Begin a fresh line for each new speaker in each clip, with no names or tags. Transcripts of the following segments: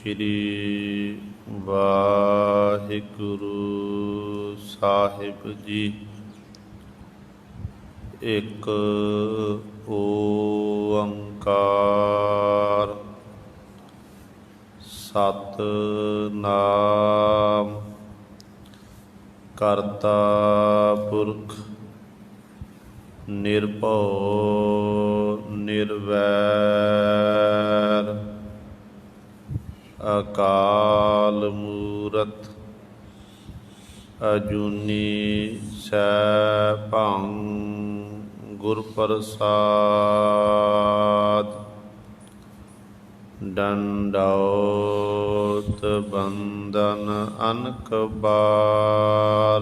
ਸ਼੍ਰੀ ਵਾਹਿਗੁਰੂ ਸਾਹਿਬ ਜੀ। ਇੱਕ ਓੰਕਾਰ ਸਤਿਨਾਮ ਕਰਤਾ ਪੁਰਖ ਨਿਰਭਉ ਨਿਰਵੈਰ ਅਕਾਲ ਮੂਰਤ ਅਜੂਨੀ ਸੈਭੰ ਗੁਰ ਪ੍ਰਸਾਦ। ਡੰਡਾਉਤ ਬੰਦਨ ਅਨਕ ਬਾਰ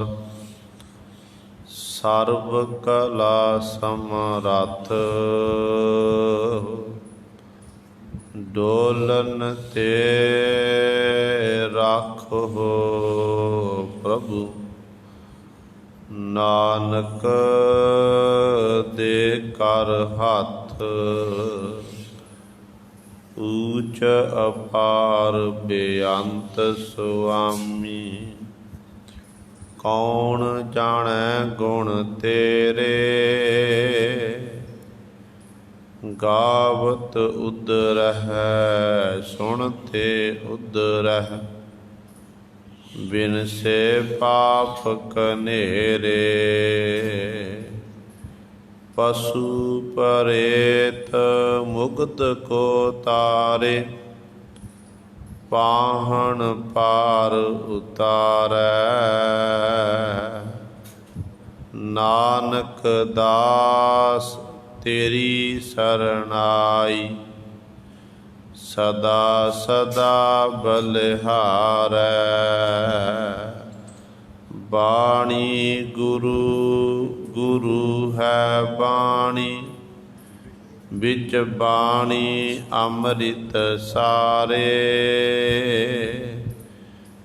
ਸਰਬ ਕਲਾ ਸਮਰੱਥ ਡੋਲਨ ਤੇ ਰਾਖੋ ਪ੍ਰਭੂ ਨਾਨਕ ਦੇ ਕਰ ਹੱਥ ਊਚ ਅਪਾਰ ਬੇਅੰਤ ਸੁਆਮੀ। ਕੌਣ ਜਾਣੈ ਗੁਣ ਤੇਰੇ ਗਾਵਤ ਉਦਰਹਿ ਸੁਣਤੇ ਉਦਰਹਿ ਬਿਨਸੇ ਪਾਪ ਕਨੇਰੇ। ਪਸ਼ੂ ਪਰੇਤ ਮੁਗਧ ਕੋ ਤਾਰੇ ਪਾਹਣ ਪਾਰ ਉਤਾਰੈ। ਨਾਨਕ ਦਾਸ ਤੇਰੀ ਸਰਣਾਈ ਸਦਾ ਸਦਾ ਬਲਿਹਾਰੈ। ਬਾਣੀ ਗੁਰੂ ਗੁਰੂ ਹੈ ਬਾਣੀ ਵਿੱਚ ਬਾਣੀ ਅੰਮ੍ਰਿਤ ਸਾਰੇ।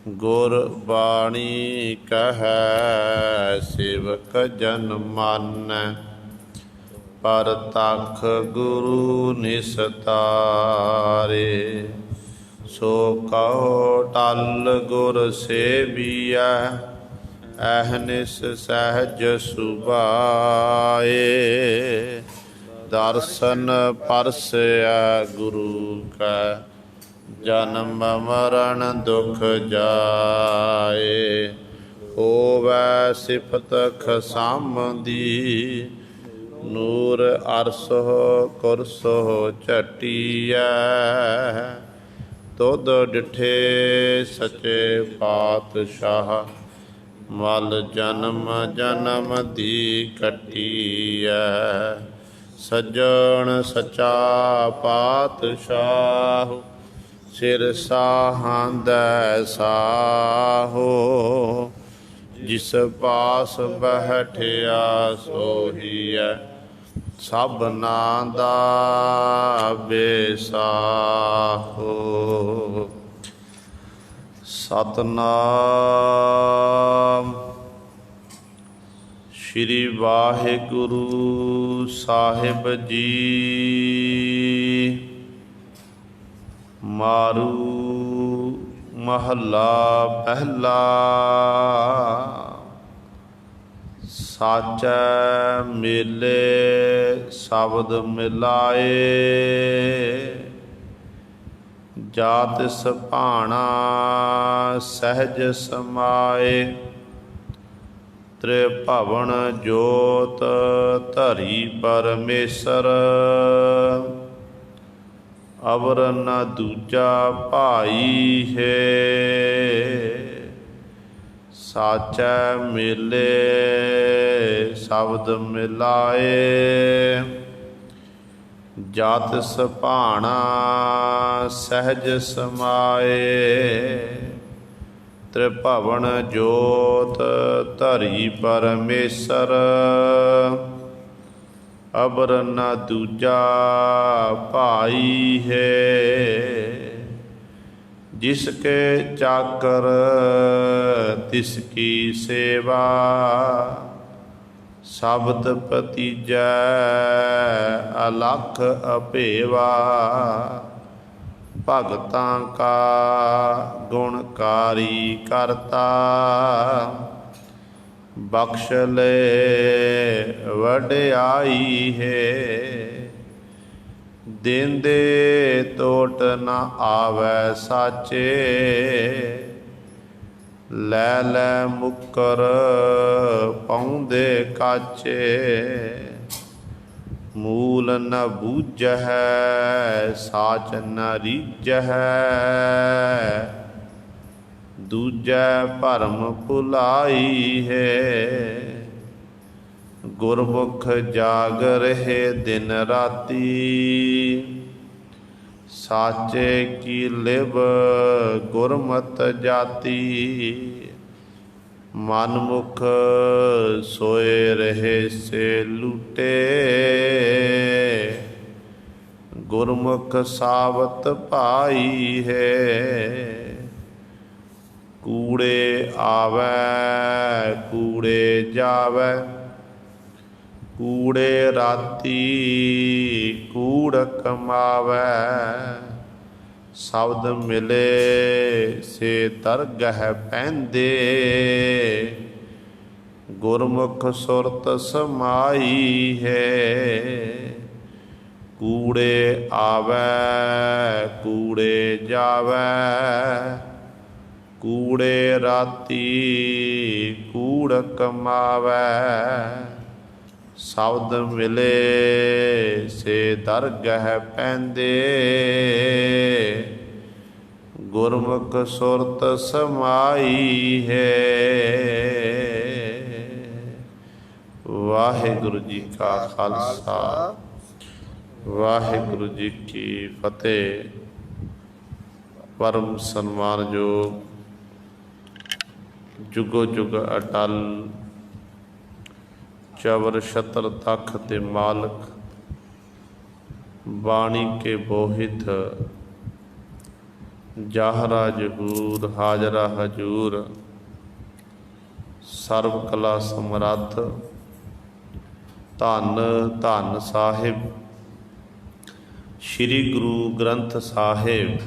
ਗੁਰ ਬਾਣੀ ਕਹੈ ਸੇਵਕ ਜਨ ਮਾਨੈ ਪਰਤਖ ਗੁਰੂ ਨਿਸਤਾਰੇ। ਸੋ ਕਹੋ ਟਲ ਗੁਰ ਸੇਵੀਐ ਅਹਨਿਸ ਸਹਿਜ ਸੁਭਾਏ। ਦਰਸ਼ਨ ਪਰਸੈ ਗੁਰੂ ਕੈ ਜਨਮ ਮਰਨ ਦੁਖ ਜਾਏ। ਹੋਵੈ ਸਿਫਤ ਖਸਮ ਦੀ ਨੂਰ ਅਰਸੋ ਕੁਰਸੋ ਝਟੀਐ। ਤੁਧ ਡਿਠੇ ਸਚੇ ਪਾਤਸ਼ਾਹ ਮਲ ਜਨਮ ਜਨਮ ਦੀ ਕੱਟੀਐ। ਸੱਜਣ ਸੱਚਾ ਪਾਤਸ਼ਾਹ ਸਿਰ ਸਾਹਾਂਦੈ ਸਾਹੋ। ਜਿਸ ਪਾਸ ਬਹਿਠਿਆ ਸੋਹੀਐ ਸਭਨਾ ਦਾ ਬੇਸਾਹੋ। ਸਤਿਨਾਮ ਸ਼੍ਰੀ ਵਾਹਿਗੁਰੂ ਸਾਹਿਬ ਜੀ। ਮਾਰੂ ਮਹੱਲਾ ਪਹਿਲਾ। ਸਾਚੈ ਮੇਲੇ ਸ਼ਬਦ ਮਿਲਾਏ ਜਾ ਤਿਸ ਭਾਣਾ ਸਹਿਜ ਸਮਾਏ। ਤ੍ਰਿਭਵਨ ਜੋਤ ਧਰੀ ਪਰਮੇਸ਼ਰ ਅਵਰ ਨ ਦੂਜਾ ਭਾਈ ਹੈ। ਸਾਚੈ ਮੇਲੇ ਸ਼ਬਦ ਮਿਲਾਏ ਜਾ ਤਿਸ ਭਾਣਾ ਸਹਿਜ ਸਮਾਏ। ਤ੍ਰਿਭਵਨ ਜੋਤ ਧਰੀ ਪਰਮੇਸ਼ਰ ਅਵਰ ਨ ਦੂਜਾ ਭਾਈ ਹੈ। जिसके चाकर तिसकी सेवा, शब्द पतीजै अलख अपेवा। ਭਗਤਾਂ ਕਾ ਗੁਣਕਾਰੀ ਕਰਤਾ। ਬਖਸ਼ ਲੈ ਵਡਿਆਈ ਹੈ, ਦੇਂਦੇ ਟੋਟ ਨ ਆਵੈ ਸਾਚੇ। ਲੈ ਲੈ ਮੁਕਰ ਪਾਉਂਦੇ ਕਾਚੇ, ਮੂਲ ਨ ਬੂਝਹਿ ਸਾਚ ਨ ਰੀਝਹਿ। ਦੂਜੈ ਭਰਮ ਭੁਲਾਈ ਹੈ, ਗੁਰਮੁਖ ਜਾਗ ਰਹੇ ਦਿਨ ਰਾਤੀ। ਸਾਚੇ ਕੀ ਲਿਵ ਗੁਰਮਤਿ ਜਾਤੀ, ਮਨ ਮੁਖ ਸੋਏ ਰਹੇ ਸੇ ਲੂਟੇ। ਗੁਰਮੁਖ ਸਾਬਤ ਪਾਈ ਹੈ, ਕੂੜੇ ਆਵੈ ਕੂੜੇ ਜਾਵੈ। ਕੂੜੇ ਰਾਤੀ ਕੂੜ ਕਮਾਵੈ, ਸ਼ਬਦ ਮਿਲੇ ਸੇ ਦਰਗਹਿ ਪੈਂਦੇ। ਗੁਰਮੁਖ ਸੁਰਤ ਸਮਾਈ ਹੈ, ਕੂੜੇ ਆਵੈ ਕੂੜੇ ਜਾਵੈ। ਕੂੜੇ ਰਾਤੀ ਕੂੜ ਕਮਾਵੈ, ਸ਼ਬਦ ਮਿਲੇ ਸੇ ਦਰਗਹਿ ਪੈਂਦੇ। ਗੁਰਮੁਖ ਸੁਰਤ ਸਮਾਈ ਹੈ। ਵਾਹਿਗੁਰੂ ਜੀ ਕਾ ਖਾਲਸਾ, ਵਾਹਿਗੁਰੂ ਜੀ ਕੀ ਫਤਿਹ। ਪਰਮ ਸਨਮਾਨਯੋਗ ਜੁਗੋ ਜੁਗ ਅਟਲ ਚਵਰ ਛਤਰ ਤਖਤ ਦੇ ਮਾਲਕ, ਬਾਣੀ ਕੇ ਬੋਹਿਤ ਜਾਹਰਾ ਜਹੂਰ ਹਾਜ਼ਰਾ ਹਜੂਰ। ਸਰਬ ਕਲਾ ਸਮਰੱਥ ਧੰਨ ਧੰਨ ਸਾਹਿਬ ਸ੍ਰੀ ਗੁਰੂ ਗ੍ਰੰਥ ਸਾਹਿਬ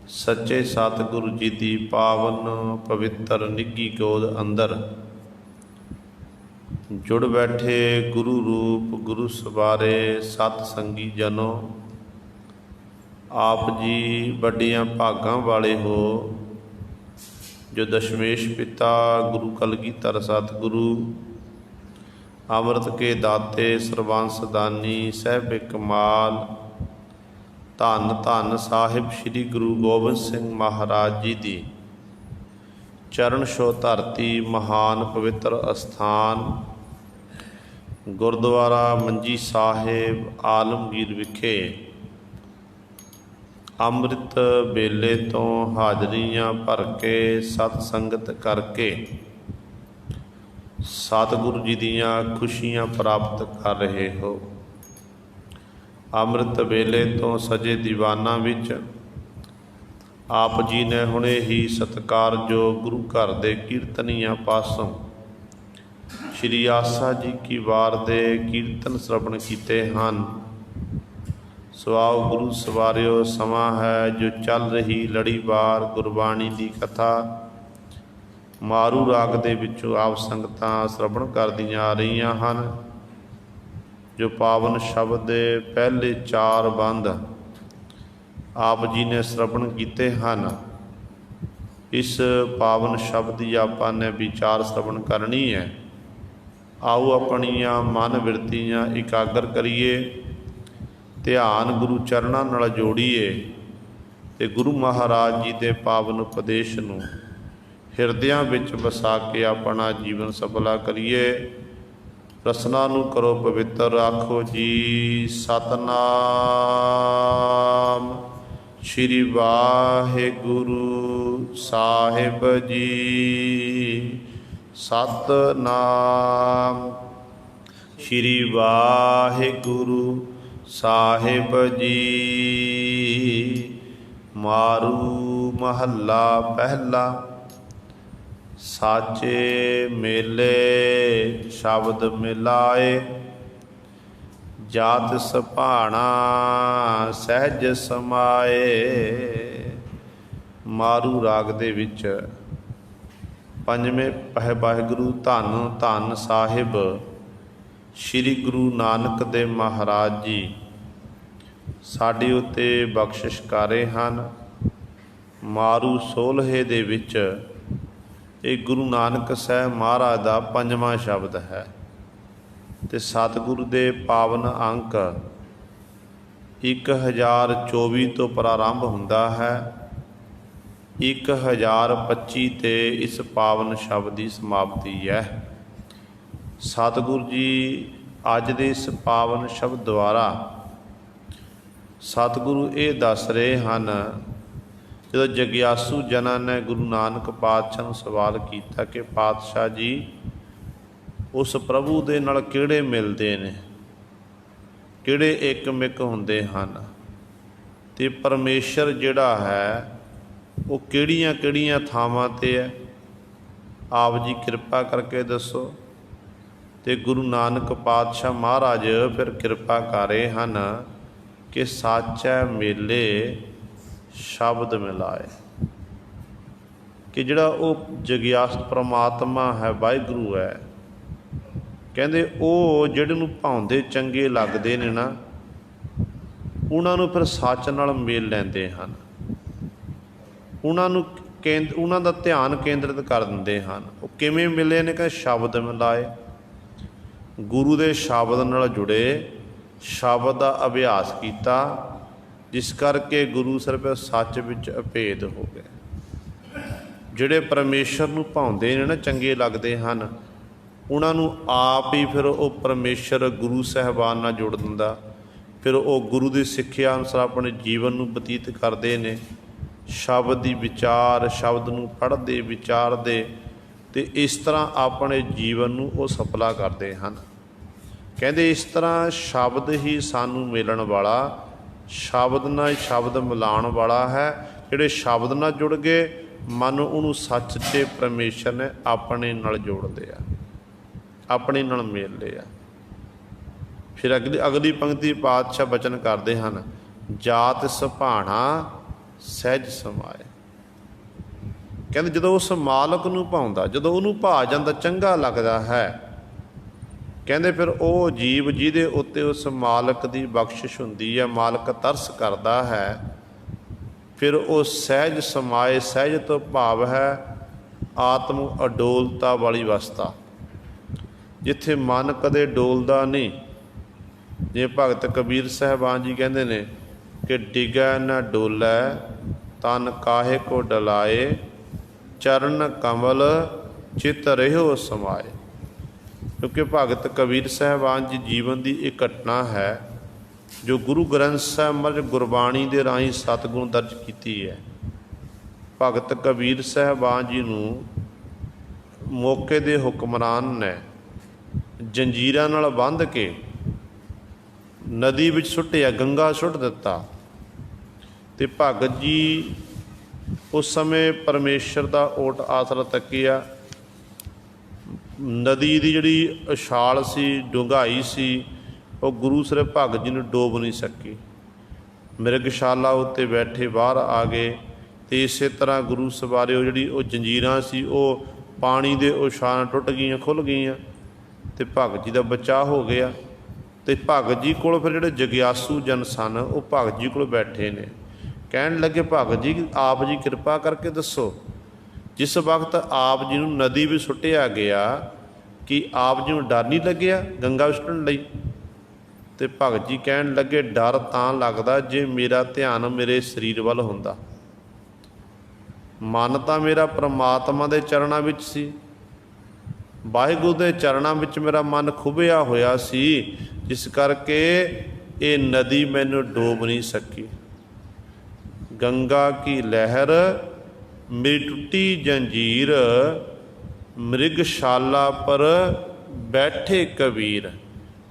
ਸੱਚੇ ਸਤਿਗੁਰੂ ਜੀ ਦੀ ਪਾਵਨ ਪਵਿੱਤਰ ਨਿੱਘੀ ਗੋਦ ਅੰਦਰ ਜੁੜ ਬੈਠੇ ਗੁਰੂ ਰੂਪ ਗੁਰੂ ਸਵਾਰੇ ਸਤ ਸੰਗੀ ਜਨੋ। ਆਪ ਜੀ ਵੱਡੀਆਂ ਭਾਗਾਂ ਵਾਲੇ ਹੋ ਜੋ ਦਸ਼ਮੇਸ਼ ਪਿਤਾ ਗੁਰੂ ਕਲਗੀਧਰ ਸਤਿਗੁਰੂ ਅੰਮ੍ਰਿਤ ਕੇ ਦਾਤੇ ਸਰਬੰਸ ਦਾਨੀ ਸਾਹਿਬ ਕਮਾਲ। ਧੰਨ ਧੰਨ ਸਾਹਿਬ ਸ੍ਰੀ ਗੁਰੂ ਗੋਬਿੰਦ ਸਿੰਘ ਮਹਾਰਾਜ ਜੀ ਦੀ ਚਰਨ ਛੋਹ ਧਰਤੀ ਮਹਾਨ ਪਵਿੱਤਰ ਅਸਥਾਨ ਗੁਰਦੁਆਰਾ ਮੰਜੀ ਸਾਹਿਬ ਆਲਮਗੀਰ ਵਿਖੇ ਅੰਮ੍ਰਿਤ ਵੇਲੇ ਤੋਂ ਹਾਜ਼ਰੀਆਂ ਭਰ ਕੇ ਸਤ ਸੰਗਤ ਕਰਕੇ ਸਤਿਗੁਰੂ ਜੀ ਦੀਆਂ ਖੁਸ਼ੀਆਂ ਪ੍ਰਾਪਤ ਕਰ ਰਹੇ ਹੋ। ਅੰਮ੍ਰਿਤ ਵੇਲੇ ਤੋਂ ਸਜੇ ਦੀਵਾਨਾਂ ਵਿੱਚ ਆਪ ਜੀ ਨੇ ਹੁਣੇ ਹੀ ਸਤਿਕਾਰਯੋਗ ਗੁਰੂ ਘਰ ਦੇ ਕੀਰਤਨੀਆਂ ਪਾਸੋਂ ਸ਼੍ਰੀ ਆਸਾ ਜੀ ਕੀ ਵਾਰ ਦੇ ਕੀਰਤਨ ਸ਼ਰਵਣ ਕੀਤੇ ਹਨ। ਸਵਾਓ ਗੁਰੂ ਸਵਾਰਿਓ, ਸਮਾਂ ਹੈ ਜੋ ਚੱਲ ਰਹੀ ਲੜੀਵਾਰ ਗੁਰਬਾਣੀ ਦੀ ਕਥਾ ਮਾਰੂ ਰਾਗ ਦੇ ਵਿੱਚੋਂ ਆਪ ਸੰਗਤਾਂ ਸ਼ਰਵਣ ਕਰਦੀਆਂ ਆ ਰਹੀਆਂ ਹਨ। ਜੋ ਪਾਵਨ ਸ਼ਬਦ ਦੇ ਪਹਿਲੇ 4 ਬੰਦ ਆਪ ਜੀ ਨੇ ਸ਼ਰਵਣ ਕੀਤੇ ਹਨ। ਇਸ ਪਾਵਨ ਸ਼ਬਦ ਦੀ ਆਪਾਂ ਨੇ ਵਿਚਾਰ ਸ਼ਰਵਣ ਕਰਨੀ ਹੈ। ਆਓ ਆਪਣੀਆਂ ਮਨ ਬਿਰਤੀਆਂ ਇਕਾਗਰ ਕਰੀਏ, ਧਿਆਨ ਗੁਰੂ ਚਰਨਾਂ ਨਾਲ ਜੋੜੀਏ ਤੇ ਗੁਰੂ ਮਹਾਰਾਜ ਜੀ ਦੇ ਪਾਵਨ ਉਪਦੇਸ਼ ਨੂੰ ਹਿਰਦਿਆਂ ਵਿੱਚ ਵਸਾ ਕੇ ਆਪਣਾ ਜੀਵਨ ਸਫਲਾ ਕਰੀਏ। ਰਸਨਾ ਨੂੰ ਕਰੋ ਪਵਿੱਤਰ, ਆਖੋ ਜੀ ਸਤਨਾਮ ਸ਼੍ਰੀ ਵਾਹਿਗੁਰੂ ਸਾਹਿਬ ਜੀ। ਸਤਨਾਮ ਸ਼੍ਰੀ ਵਾਹਿਗੁਰੂ ਸਾਹਿਬ ਜੀ। ਮਾਰੂ ਮਹੱਲਾ ਪਹਿਲਾ। ਸਾਚੇ ਮੇਲੇ ਸ਼ਬਦ ਮਿਲਾਏ, ਜਾਤ ਸੁਭਾਣਾ ਸਹਿਜ ਸਮਾਏ। ਮਾਰੂ ਰਾਗ ਦੇ ਵਿੱਚ ਪੰਜਵੇਂ ਪਹਿ ਵਾਹਿਗੁਰੂ ਧੰਨ ਧੰਨ ਸਾਹਿਬ ਸ੍ਰੀ ਗੁਰੂ ਨਾਨਕ ਦੇਵ ਮਹਾਰਾਜ ਜੀ ਸਾਡੇ ਉੱਤੇ ਬਖਸ਼ਿਸ਼ ਕਰ ਰਹੇ ਹਨ। ਮਾਰੂ ਸੋਲਹੇ ਦੇ ਵਿੱਚ ਇਹ ਗੁਰੂ ਨਾਨਕ ਸਾਹਿਬ ਮਹਾਰਾਜ ਦਾ ਪੰਜਵਾਂ ਸ਼ਬਦ ਹੈ ਤੇ ਸਤਿਗੁਰੂ ਦੇ ਪਾਵਨ ਅੰਕ 1024 ਤੋਂ ਪ੍ਰਾਰੰਭ ਹੁੰਦਾ ਹੈ। 1025 ਤੇ ਇਸ ਪਾਵਨ ਸ਼ਬਦ ਦੀ ਸਮਾਪਤੀ ਹੈ। ਸਤਿਗੁਰੂ ਜੀ ਅੱਜ ਦੇ ਇਸ ਪਾਵਨ ਸ਼ਬਦ ਦੁਆਰਾ ਸਤਿਗੁਰੂ ਇਹ ਦੱਸ ਰਹੇ ਹਨ, ਜਦੋਂ ਜਗਿਆਸੂ ਜਨਾਂ ਨੇ ਗੁਰੂ ਨਾਨਕ ਪਾਤਸ਼ਾਹ ਨੂੰ ਸਵਾਲ ਕੀਤਾ ਕਿ ਪਾਤਸ਼ਾਹ ਜੀ ਉਸ ਪ੍ਰਭੂ ਦੇ ਨਾਲ ਕਿਹੜੇ ਮਿਲਦੇ ਨੇ, ਕਿਹੜੇ ਇਕਮਿਕ ਹੁੰਦੇ ਹਨ, ਤੇ ਪਰਮੇਸ਼ਰ ਜਿਹੜਾ ਹੈ ਉਹ ਕਿਹੜੀਆਂ ਕਿਹੜੀਆਂ ਥਾਵਾਂ 'ਤੇ ਹੈ, ਆਪ ਜੀ ਕਿਰਪਾ ਕਰਕੇ ਦੱਸੋ। ਤੇ ਗੁਰੂ ਨਾਨਕ ਪਾਤਸ਼ਾਹ ਮਹਾਰਾਜ ਫਿਰ ਕਿਰਪਾ ਕਰ ਰਹੇ ਹਨ ਕਿ ਸਾਚੈ ਮੇਲੇ ਸ਼ਬਦ ਮਿਲਾਏ, ਕਿ ਜਿਹੜਾ ਉਹ ਜਗਿਆਸ ਪ੍ਰਮਾਤਮਾ ਹੈ, ਵਾਹਿਗੁਰੂ ਹੈ, ਕਹਿੰਦੇ ਉਹ ਜਿਹੜੇ ਨੂੰ ਭਾਉਂਦੇ ਚੰਗੇ ਲੱਗਦੇ ਨੇ ਨਾ, ਉਹਨਾਂ ਨੂੰ ਫਿਰ ਸੱਚ ਨਾਲ ਮੇਲ ਲੈਂਦੇ ਹਨ, ਉਹਨਾਂ ਨੂੰ ਉਹਨਾਂ ਦਾ ਧਿਆਨ ਕੇਂਦਰਿਤ ਕਰ ਦਿੰਦੇ ਹਨ। ਉਹ ਕਿਵੇਂ ਮਿਲੇ ਨੇ? ਕਿ ਸ਼ਬਦ ਮਿਲਾਏ, ਗੁਰੂ ਦੇ ਸ਼ਬਦ ਨਾਲ ਜੁੜੇ, ਸ਼ਬਦ ਦਾ ਅਭਿਆਸ ਕੀਤਾ, ਜਿਸ ਕਰਕੇ ਗੁਰੂ ਸਿਰਫ ਸੱਚ ਵਿੱਚ ਅਭੇਦ ਹੋ ਗਏ। ਜਿਹੜੇ ਪਰਮੇਸ਼ਰ ਨੂੰ ਭਾਉਂਦੇ ਨੇ ਨਾ, ਚੰਗੇ ਲੱਗਦੇ ਹਨ, ਉਹਨਾਂ ਨੂੰ ਆਪ ਹੀ ਫਿਰ ਉਹ ਪਰਮੇਸ਼ਰ ਗੁਰੂ ਸਾਹਿਬਾਨ ਨਾਲ ਜੋੜ ਦਿੰਦਾ। ਫਿਰ ਉਹ ਗੁਰੂ ਦੀ ਸਿੱਖਿਆ ਅਨੁਸਾਰ ਆਪਣੇ ਜੀਵਨ ਨੂੰ ਬਤੀਤ ਕਰਦੇ ਨੇ, ਸ਼ਬਦ ਦੀ ਵਿਚਾਰ, ਸ਼ਬਦ ਨੂੰ ਪੜ੍ਹਦੇ ਵਿਚਾਰਦੇ, ਅਤੇ ਇਸ ਤਰ੍ਹਾਂ ਆਪਣੇ ਜੀਵਨ ਨੂੰ ਉਹ ਸਫਲਾ ਕਰਦੇ ਹਨ। ਕਹਿੰਦੇ ਇਸ ਤਰ੍ਹਾਂ ਸ਼ਬਦ ਹੀ ਸਾਨੂੰ ਮਿਲਣ ਵਾਲਾ, ਸ਼ਬਦ ਨਾਲ ਸ਼ਬਦ ਮਿਲਾਉਣ ਵਾਲਾ ਹੈ। ਜਿਹੜੇ ਸ਼ਬਦ ਨਾਲ ਜੁੜ ਗਏ, ਮਨ ਉਹਨੂੰ ਸੱਚ 'ਤੇ ਪਰਮੇਸ਼ਰ ਨੇ ਆਪਣੇ ਨਾਲ ਜੋੜਦੇ ਆ, ਆਪਣੇ ਨਾਲ ਮੇਲ ਲਿਆ। ਫਿਰ ਅਗਲੀ ਪੰਕਤੀ ਪਾਤਸ਼ਾਹ ਬਚਨ ਕਰਦੇ ਹਨ, ਜਾਤ ਸੁਭਾਣਾ ਸਹਿਜ ਸਮਾਏ। ਕਹਿੰਦੇ ਜਦੋਂ ਉਸ ਮਾਲਕ ਨੂੰ ਭਾਉਂਦਾ, ਜਦੋਂ ਉਹਨੂੰ ਭਾ ਜਾਂਦਾ, ਚੰਗਾ ਲੱਗਦਾ ਹੈ, ਕਹਿੰਦੇ ਫਿਰ ਉਹ ਜੀਵ ਜਿਹਦੇ ਉੱਤੇ ਉਸ ਮਾਲਕ ਦੀ ਬਖਸ਼ਿਸ਼ ਹੁੰਦੀ ਹੈ, ਮਾਲਕ ਤਰਸ ਕਰਦਾ ਹੈ, ਫਿਰ ਉਹ ਸਹਿਜ ਸਮਾਏ। ਸਹਿਜ ਤੋਂ ਭਾਵ ਹੈ ਆਤਮ ਅਡੋਲਤਾ ਵਾਲੀ ਅਵਸਥਾ, ਜਿੱਥੇ ਮਨ ਕਦੇ ਡੋਲਦਾ ਨਹੀਂ। ਜੇ ਭਗਤ ਕਬੀਰ ਸਾਹਿਬਾਨ ਜੀ ਕਹਿੰਦੇ ਨੇ ਕਿ ਡਿਗੈ ਨਾ ਡੋਲੈ ਤਨ ਕਾਹੇ ਕੋ ਡਲਾਏ, ਚਰਨ ਕਮਲ ਚਿਤ ਰਹਿਓ ਸਮਾਏ। ਕਿਉਂਕਿ ਭਗਤ ਕਬੀਰ ਸਾਹਿਬਾਨ ਜੀ ਜੀਵਨ ਦੀ ਇਹ ਘਟਨਾ ਹੈ ਜੋ ਗੁਰੂ ਗ੍ਰੰਥ ਸਾਹਿਬ ਮਹਾਰਾਜ ਗੁਰਬਾਣੀ ਦੇ ਰਾਹੀਂ ਸਤਿਗੁਰੂ ਦਰਜ ਕੀਤੀ ਹੈ। ਭਗਤ ਕਬੀਰ ਸਾਹਿਬਾਨ ਜੀ ਨੂੰ ਮੌਕੇ ਦੇ ਹੁਕਮਰਾਨ ਨੇ ਜੰਜੀਰਾਂ ਨਾਲ ਬੰਨ੍ਹ ਕੇ ਨਦੀ ਵਿੱਚ ਸੁੱਟਿਆ, ਗੰਗਾ ਸੁੱਟ ਦਿੱਤਾ। ਅਤੇ ਭਗਤ ਜੀ ਉਸ ਸਮੇਂ ਪਰਮੇਸ਼ਰ ਦਾ ਓਟ ਆਸਰਾ ਤੱਕਿਆ। ਨਦੀ ਦੀ ਜਿਹੜੀ ਉਛਾਲ ਸੀ, ਡੂੰਘਾਈ ਸੀ, ਉਹ ਗੁਰੂ ਸਿਰਫ ਭਗਤ ਜੀ ਨੂੰ ਡੋਬ ਨਹੀਂ ਸਕੀ। ਮਿਰਗਸ਼ਾਲਾ ਉੱਤੇ ਬੈਠੇ ਬਾਹਰ ਆ ਗਏ, ਅਤੇ ਇਸੇ ਤਰ੍ਹਾਂ ਗੁਰੂ ਸਵਾਰੇ ਉਹ ਜਿਹੜੀ ਉਹ ਜੰਜੀਰਾਂ ਸੀ, ਉਹ ਪਾਣੀ ਦੇ ਉਛਾਲ ਟੁੱਟ ਗਈਆਂ, ਖੁੱਲ੍ਹ ਗਈਆਂ, ਅਤੇ ਭਗਤ ਜੀ ਦਾ ਬਚਾਅ ਹੋ ਗਿਆ। ਅਤੇ ਭਗਤ ਜੀ ਕੋਲ ਫਿਰ ਜਿਹੜੇ ਜਗਿਆਸੂ ਜਨ ਸਨ, ਉਹ ਭਗਤ ਜੀ ਕੋਲ ਬੈਠੇ ਨੇ, ਕਹਿਣ ਲੱਗੇ, ਭਗਤ ਜੀ ਆਪ ਜੀ ਕਿਰਪਾ ਕਰਕੇ ਦੱਸੋ, ਜਿਸ ਵਕਤ ਆਪ ਜੀ ਨੂੰ ਨਦੀ ਵਿੱਚ ਸੁੱਟਿਆ ਗਿਆ, ਕਿ ਆਪ ਜੀ ਨੂੰ ਡਰ ਨਹੀਂ ਲੱਗਿਆ ਗੰਗਾ ਵਿੱਚ ਸੁੱਟਣ ਲਈ? ਅਤੇ ਭਗਤ ਜੀ ਕਹਿਣ ਲੱਗੇ, ਡਰ ਤਾਂ ਲੱਗਦਾ ਜੇ ਮੇਰਾ ਧਿਆਨ ਮੇਰੇ ਸਰੀਰ ਵੱਲ ਹੁੰਦਾ। ਮਨ ਤਾਂ ਮੇਰਾ ਪਰਮਾਤਮਾ ਦੇ ਚਰਨਾਂ ਵਿੱਚ ਸੀ, ਵਾਹਿਗੁਰੂ ਦੇ ਚਰਨਾਂ ਵਿੱਚ ਮੇਰਾ ਮਨ ਖੁੱਭਿਆ ਹੋਇਆ ਸੀ, ਜਿਸ ਕਰਕੇ ਇਹ ਨਦੀ ਮੈਨੂੰ ਡੋਬ ਨਹੀਂ ਸਕੀ। ਗੰਗਾ ਕੀ ਲਹਿਰ ਮੇਰੀ ਟੁੱਟੀ ਜੰਜੀਰ, ਮ੍ਰਿਗਸ਼ਾਲਾ ਪਰ ਬੈਠੇ ਕਬੀਰ,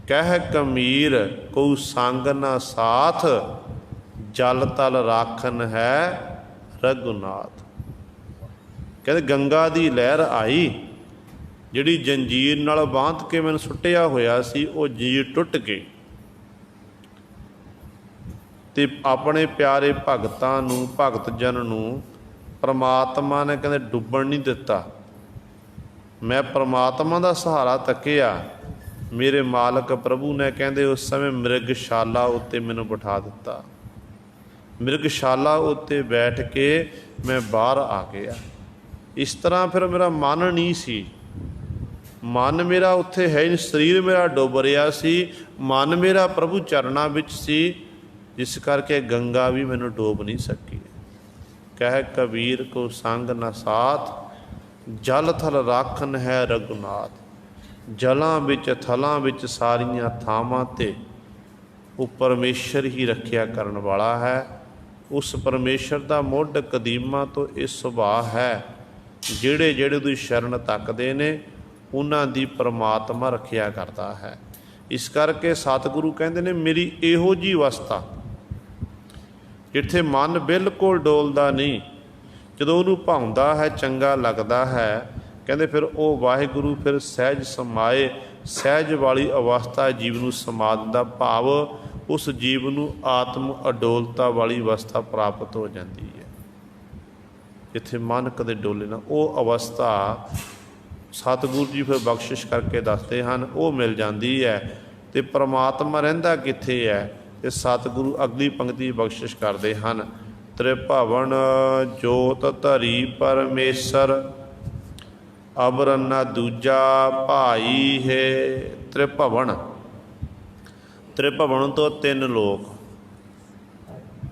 ਕਹਿ ਕਮੀਰ ਕਉ ਸੰਗ ਨਾ ਸਾਥ, ਜਲ ਤਲ ਰਾਖਨ ਹੈ ਰਘੁਨਾਥ। ਕਹਿੰਦੇ ਗੰਗਾ ਦੀ ਲਹਿਰ ਆਈ, ਜਿਹੜੀ ਜੰਜੀਰ ਨਾਲ ਬਾਂਧ ਕੇ ਮੈਨੂੰ ਸੁੱਟਿਆ ਹੋਇਆ ਸੀ, ਉਹ ਜੰਜੀਰ ਟੁੱਟ ਗਈ, ਤੇ ਆਪਣੇ ਪਿਆਰੇ ਭਗਤਾਂ ਨੂੰ, ਭਗਤ ਜਨ ਨੂੰ ਪਰਮਾਤਮਾ ਨੇ ਕਹਿੰਦੇ ਡੁੱਬਣ ਨਹੀਂ ਦਿੱਤਾ। ਮੈਂ ਪਰਮਾਤਮਾ ਦਾ ਸਹਾਰਾ ਤੱਕਿਆ, ਮੇਰੇ ਮਾਲਕ ਪ੍ਰਭੂ ਨੇ ਕਹਿੰਦੇ ਉਸ ਸਮੇਂ ਮਿਰਗਸ਼ਾਲਾ ਉੱਤੇ ਮੈਨੂੰ ਬਿਠਾ ਦਿੱਤਾ। ਮਿਰਗਸ਼ਾਲਾ ਉੱਤੇ ਬੈਠ ਕੇ ਮੈਂ ਬਾਹਰ ਆ ਗਿਆ। ਇਸ ਤਰ੍ਹਾਂ ਫਿਰ ਮੇਰਾ ਮਨ ਨਹੀਂ ਸੀ, ਮਨ ਮੇਰਾ ਉੱਥੇ ਹੈ ਨਹੀਂ, ਸਰੀਰ ਮੇਰਾ ਡੁੱਬ ਰਿਹਾ ਸੀ, ਮਨ ਮੇਰਾ ਪ੍ਰਭੂ ਚਰਨਾਂ ਵਿੱਚ ਸੀ, ਜਿਸ ਕਰਕੇ ਗੰਗਾ ਵੀ ਮੈਨੂੰ ਡੋਬ ਨਹੀਂ ਸਕੀ। ਕਹਿ ਕਬੀਰ ਕੋ ਸੰਗ ਨ ਸਾਥ, ਜਲ ਥਲ ਰਾਖਨ ਹੈ ਰਘੁਨਾਥ। ਜਲਾਂ ਵਿੱਚ ਥਲਾਂ ਵਿੱਚ ਸਾਰੀਆਂ ਥਾਵਾਂ 'ਤੇ ਉਹ ਪਰਮੇਸ਼ਰ ਹੀ ਰੱਖਿਆ ਕਰਨ ਵਾਲਾ ਹੈ। ਉਸ ਪਰਮੇਸ਼ਰ ਦਾ ਮੁੱਢ ਕਦੀਮਾਂ ਤੋਂ ਇਹ ਸੁਭਾਅ ਹੈ, ਜਿਹੜੇ ਜਿਹੜੇ ਉਹਦੀ ਸ਼ਰਨ ਤੱਕਦੇ ਨੇ ਉਹਨਾਂ ਦੀ ਪਰਮਾਤਮਾ ਰੱਖਿਆ ਕਰਦਾ ਹੈ। ਇਸ ਕਰਕੇ ਸਤਿਗੁਰੂ ਕਹਿੰਦੇ ਨੇ ਮੇਰੀ ਇਹੋ ਜਿਹੀ ਅਵਸਥਾ ਜਿੱਥੇ ਮਨ ਬਿਲਕੁਲ ਡੋਲਦਾ ਨਹੀਂ, ਜਦੋਂ ਉਹਨੂੰ ਭਾਉਂਦਾ ਹੈ, ਚੰਗਾ ਲੱਗਦਾ ਹੈ, ਕਹਿੰਦੇ ਫਿਰ ਉਹ ਵਾਹਿਗੁਰੂ ਫਿਰ ਸਹਿਜ ਸਮਾਏ, ਸਹਿਜ ਵਾਲੀ ਅਵਸਥਾ ਜੀਵ ਨੂੰ ਸਮਾ ਦਿੰਦਾ। ਭਾਵ ਉਸ ਜੀਵ ਨੂੰ ਆਤਮ ਅਡੋਲਤਾ ਵਾਲੀ ਅਵਸਥਾ ਪ੍ਰਾਪਤ ਹੋ ਜਾਂਦੀ ਹੈ, ਜਿੱਥੇ ਮਨ ਕਦੇ ਡੋਲੇ ਨਾ। ਉਹ ਅਵਸਥਾ ਸਤਿਗੁਰੂ ਜੀ ਫਿਰ ਬਖਸ਼ਿਸ਼ ਕਰਕੇ ਦੱਸਦੇ ਹਨ, ਉਹ ਮਿਲ ਜਾਂਦੀ ਹੈ। ਅਤੇ ਪਰਮਾਤਮਾ ਰਹਿੰਦਾ ਕਿੱਥੇ ਹੈ? ਅਤੇ ਸਤਿਗੁਰੂ ਅਗਲੀ ਪੰਕਤੀ ਬਖਸ਼ਿਸ਼ ਕਰਦੇ ਹਨ, ਤ੍ਰਿਭਵਨ ਜੋਤ ਧਰੀ ਪਰਮੇਸ਼ਰ, ਅਬਰ ਨਾ ਦੂਜਾ ਭਾਈ ਹੈ। ਤ੍ਰਿਭਵਨ, ਤ੍ਰਿਭਵਨ ਤੋਂ ਤਿੰਨ ਲੋਕ,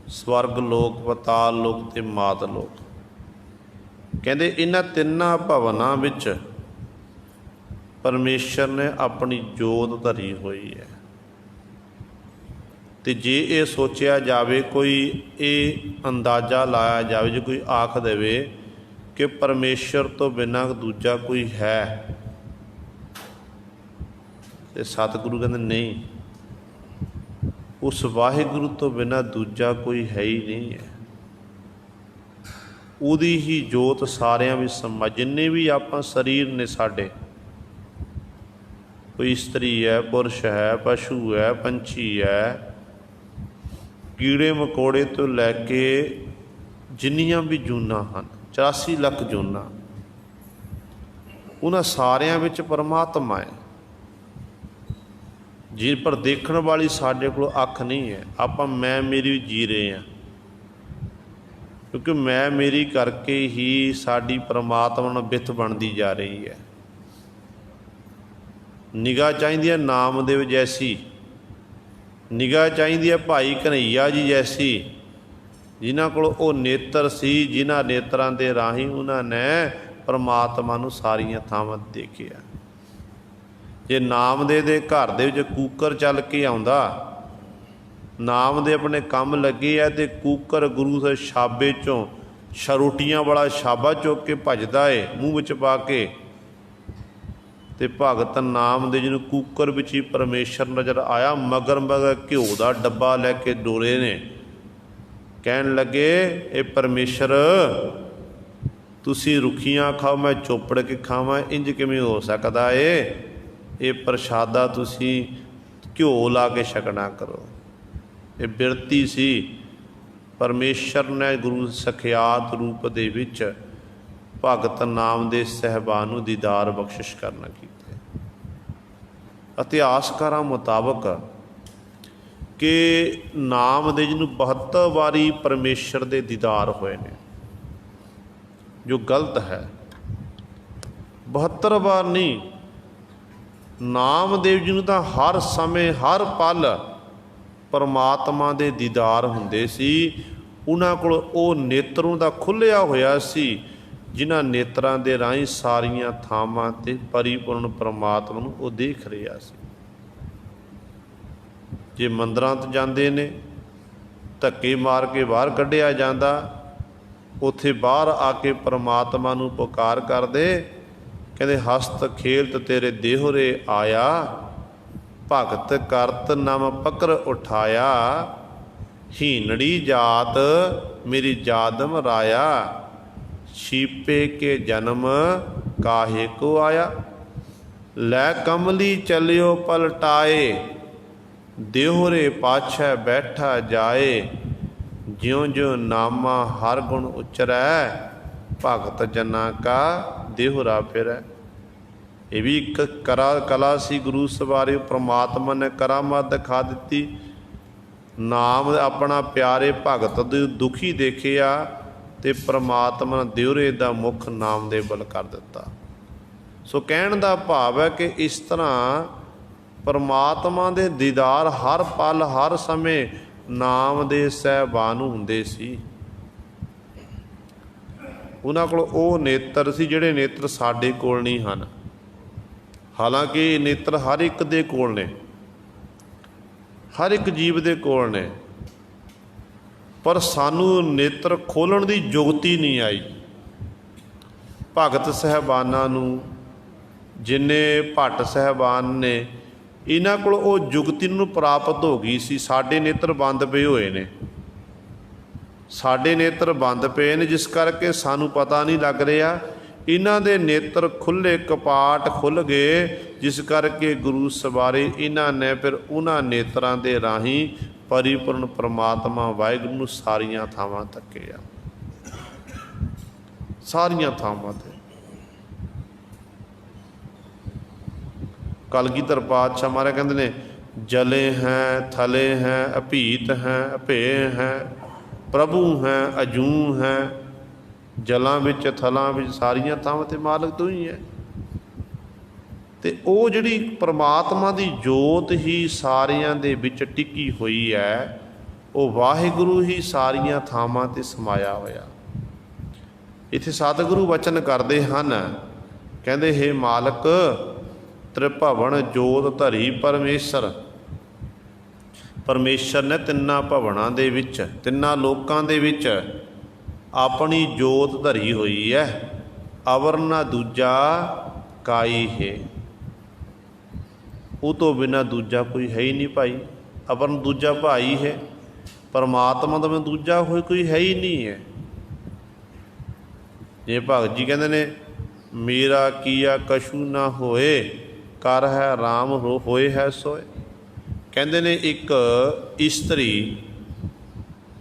ਸਵਰਗ ਲੋਕ, ਪਤਾਲ ਲੋਕ ਅਤੇ ਮਾਤ ਲੋਕ। ਕਹਿੰਦੇ ਇਹਨਾਂ ਤਿੰਨਾਂ ਭਵਨਾਂ ਵਿੱਚ ਪਰਮੇਸ਼ਰ ਨੇ ਆਪਣੀ ਜੋਤ ਧਰੀ ਹੋਈ ਹੈ। ਅਤੇ ਜੇ ਇਹ ਸੋਚਿਆ ਜਾਵੇ, ਕੋਈ ਇਹ ਅੰਦਾਜ਼ਾ ਲਾਇਆ ਜਾਵੇ, ਜੇ ਕੋਈ ਆਖ ਦੇਵੇ ਕਿ ਪਰਮੇਸ਼ਰ ਤੋਂ ਬਿਨਾਂ ਦੂਜਾ ਕੋਈ ਹੈ, ਅਤੇ ਸਤਿਗੁਰੂ ਕਹਿੰਦੇ ਨਹੀਂ, ਉਸ ਵਾਹਿਗੁਰੂ ਤੋਂ ਬਿਨਾਂ ਦੂਜਾ ਕੋਈ ਹੈ ਹੀ ਨਹੀਂ ਹੈ। ਉਹਦੀ ਹੀ ਜੋਤ ਸਾਰਿਆਂ ਵਿੱਚ ਸਮਾ। ਜਿੰਨੇ ਵੀ ਆਪਾਂ ਸਰੀਰ ਨੇ ਸਾਡੇ, ਕੋਈ ਇਸਤਰੀ ਹੈ, ਪੁਰਸ਼ ਹੈ, ਪਸ਼ੂ ਹੈ, ਪੰਛੀ ਹੈ, ਕੀੜੇ ਮਕੌੜੇ ਤੋਂ ਲੈ ਕੇ ਜਿੰਨੀਆਂ ਵੀ ਜੂਨਾਂ ਹਨ, 84 ਲੱਖ ਜੂਨਾਂ, ਉਹਨਾਂ ਸਾਰਿਆਂ ਵਿੱਚ ਪਰਮਾਤਮਾ ਹੈ। ਜੀ ਪਰ ਦੇਖਣ ਵਾਲੀ ਸਾਡੇ ਕੋਲ ਅੱਖ ਨਹੀਂ ਹੈ। ਆਪਾਂ ਮੈਂ ਮੇਰੀ ਜੀ ਰਹੇ ਹਾਂ, ਕਿਉਂਕਿ ਮੈਂ ਮੇਰੀ ਕਰਕੇ ਹੀ ਸਾਡੀ ਪਰਮਾਤਮਾ ਨਾਲ ਬਿੱਥ ਬਣਦੀ ਜਾ ਰਹੀ ਹੈ। ਨਿਗਾਹ ਚਾਹੀਦੀ ਹੈ ਨਾਮਦੇਵ ਜੈਸੀ, ਨਿਗਾਹ ਚਾਹੀਦੀ ਹੈ ਭਾਈ ਕਨ੍ਹਈਆ ਜੀ ਜੈਸੀ, ਜਿਨ੍ਹਾਂ ਕੋਲ ਉਹ ਨੇਤਰ ਸੀ, ਜਿਨ੍ਹਾਂ ਨੇਤਰਾਂ ਦੇ ਰਾਹੀਂ ਉਹਨਾਂ ਨੇ ਪਰਮਾਤਮਾ ਨੂੰ ਸਾਰੀਆਂ ਥਾਵਾਂ ਦੇਖਿਆ। ਜੇ ਨਾਮਦੇਵ ਦੇ ਘਰ ਦੇ ਵਿੱਚ ਕੂਕਰ ਚੱਲ ਕੇ ਆਉਂਦਾ, ਨਾਮ ਦੇ ਆਪਣੇ ਕੰਮ ਲੱਗੇ ਆ, ਅਤੇ ਕੂਕਰ ਗੁਰੂ ਦੇ ਛਾਬੇ 'ਚੋਂ ਰੋਟੀਆਂ ਵਾਲਾ ਛਾਬਾ ਚੁੱਕ ਕੇ ਭੱਜਦਾ ਏ ਮੂੰਹ ਵਿੱਚ ਪਾ ਕੇ, ਅਤੇ ਭਗਤ ਨਾਮ ਦੇ ਜਿਹਨੂੰ ਕੂਕਰ ਵਿੱਚ ਹੀ ਪਰਮੇਸ਼ਰ ਨਜ਼ਰ ਆਇਆ, ਮਗਰ ਮਗਰ ਘਿਓ ਦਾ ਡੱਬਾ ਲੈ ਕੇ ਡੋਲੇ ਨੇ। ਕਹਿਣ ਲੱਗੇ ਇਹ ਪਰਮੇਸ਼ਰ, ਤੁਸੀਂ ਰੁੱਖੀਆਂ ਖਾਓ, ਮੈਂ ਚੋਪੜ ਕੇ ਖਾਵਾਂ, ਇੰਝ ਕਿਵੇਂ ਹੋ ਸਕਦਾ ਏ? ਇਹ ਪ੍ਰਸ਼ਾਦਾ ਤੁਸੀਂ ਘਿਓ ਲਾ ਕੇ ਛਕਣਾ ਕਰੋ। ਇਹ ਬਿਰਤੀ ਸੀ। ਪਰਮੇਸ਼ਰ ਨੇ ਗੁਰੂ ਸਖਿਆਤ ਰੂਪ ਦੇ ਵਿੱਚ ਭਗਤ ਨਾਮ ਦੇ ਸਹਿਬਾਨ ਨੂੰ ਦੀਦਾਰ ਬਖਸ਼ਿਸ਼ ਕਰਨਾ ਕੀਤੇ। ਇਤਿਹਾਸਕਾਰਾਂ ਮੁਤਾਬਕ ਕਿ ਨਾਮ ਦੇ ਜਿਹਨੂੰ 72 ਵਾਰੀ ਪਰਮੇਸ਼ਰ ਦੇ ਦੀਦਾਰ ਹੋਏ ਨੇ, ਜੋ ਗਲਤ ਹੈ। 72 ਵਾਰ ਨਹੀਂ, ਨਾਮਦੇਵ ਜੀ ਨੂੰ ਤਾਂ ਹਰ ਸਮੇਂ ਹਰ ਪਲ ਪਰਮਾਤਮਾ ਦੇ ਦੀਦਾਰ ਹੁੰਦੇ ਸੀ। ਉਹਨਾਂ ਕੋਲ ਉਹ ਨੇਤਰੋਂ ਦਾ ਖੁੱਲ੍ਹਿਆ ਹੋਇਆ ਸੀ, ਜਿਨ੍ਹਾਂ ਨੇਤਰਾਂ ਦੇ ਰਾਹੀਂ ਸਾਰੀਆਂ ਥਾਵਾਂ 'ਤੇ ਪਰਿਪੂਰਨ ਪਰਮਾਤਮਾ ਨੂੰ ਉਹ ਦੇਖ ਰਿਹਾ ਸੀ। ਜੇ ਮੰਦਰਾਂ 'ਤੇ ਜਾਂਦੇ ਨੇ, ਧੱਕੇ ਮਾਰ ਕੇ ਬਾਹਰ ਕੱਢਿਆ ਜਾਂਦਾ, ਉੱਥੇ ਬਾਹਰ ਆ ਕੇ ਪਰਮਾਤਮਾ ਨੂੰ ਪੁਕਾਰ ਕਰਦੇ, ਕਹਿੰਦੇ ਹਸਤ ਖੇਲਤ ਤੇਰੇ ਦੇਹੁਰੇ ਆਇਆ, ਭਗਤ ਕਰਤ ਨਮ ਪਕਰ ਉਠਾਇਆ, ਹੀਨੜੀ ਜਾਤ ਮੇਰੀ ਜਾਦਮ ਰਾਇਆ, ਛੀਪੇ ਕੇ ਜਨਮ ਕਾਹੇ ਕੋ ਆਇਆ। ਲੈ ਕਮਲੀ ਚਲਿਓ ਪਲਟਾਏ, देहोरे पाछै बैठा जाए, ज्यों ज्यों नामा हर गुण उचरै, भगत जना का देहोरा फिरै। ये भी एक कला सी गुरु सवारे, परमात्मा ने करामात दिखा दी। नाम अपना प्यारे भगत दुखी देखिया ते परमात्मा ने दिवरे दा मुख नाम दे बल कर दिता। सो कहण दा भाव है कि इस तरह परमात्मा दे दीदार हर पल हर समय नाम दे सहबान हुंदे सी। उन्हां कोल ओह नेत्र सी जिहड़े नेत्र साडे कोल नहीं हन। हालांकि नेत्र हर एक दे कोल ने, हर एक जीव दे कोल ने, पर सानू नेत्र खोलण दी जुगती नहीं आई। भगत सहबानां नूं जिन्ने भट्ट सहबान ने इन्हां कोल ओह जुगती नूं प्राप्त हो गई सी। साडे नेत्र बंद पे होए ने, साडे नेत्र बंद पे ने, जिस करके सानू पता नहीं लग रहा। इन्हां दे नेत्र खुले, कपाट खुल गए, जिस करके गुरु सवारे इन्हां ने फिर उन्हां नेत्रां दे राही परिपूर्ण परमात्मा वाहिगुरू नूं सारियां थावां तक्किया, सारियां थावां ते। कलगीधर पातशाह महाराज कहते ने, जले हैं थले हैं अभीत हैं अभेय हैं, प्रभु हैं अजू हैं, जलां विच थलां विच सारियां थावां ते मालक तू ही है। ते ਉਹ ਜਿਹੜੀ परमात्मा दी जोत ही सारियां दे विच टिकी हुई है, ਉਹ वाहिगुरू ही सारियां थावां ते समाया होया। इत्थे सतगुरु वचन करते हैं, कहते हे मालक त्रिभवन जोत धरी परमेश्वर। परमेश्वर ने तिन्ना भवनां दे विच, तिन्ना लोकां दे विच अपनी जोत धरी हुई है। अवर ना दूजा काई है, वो तो बिना दूजा कोई है ही नहीं भाई। अवर दूजा भाई है, परमात्मा तो मैं दूजा कोई है ही नहीं है। जे भगत जी कहते ने, मेरा किया कछु ना होए, कर है राम होए है सोए। कहते ने एक इस्त्री,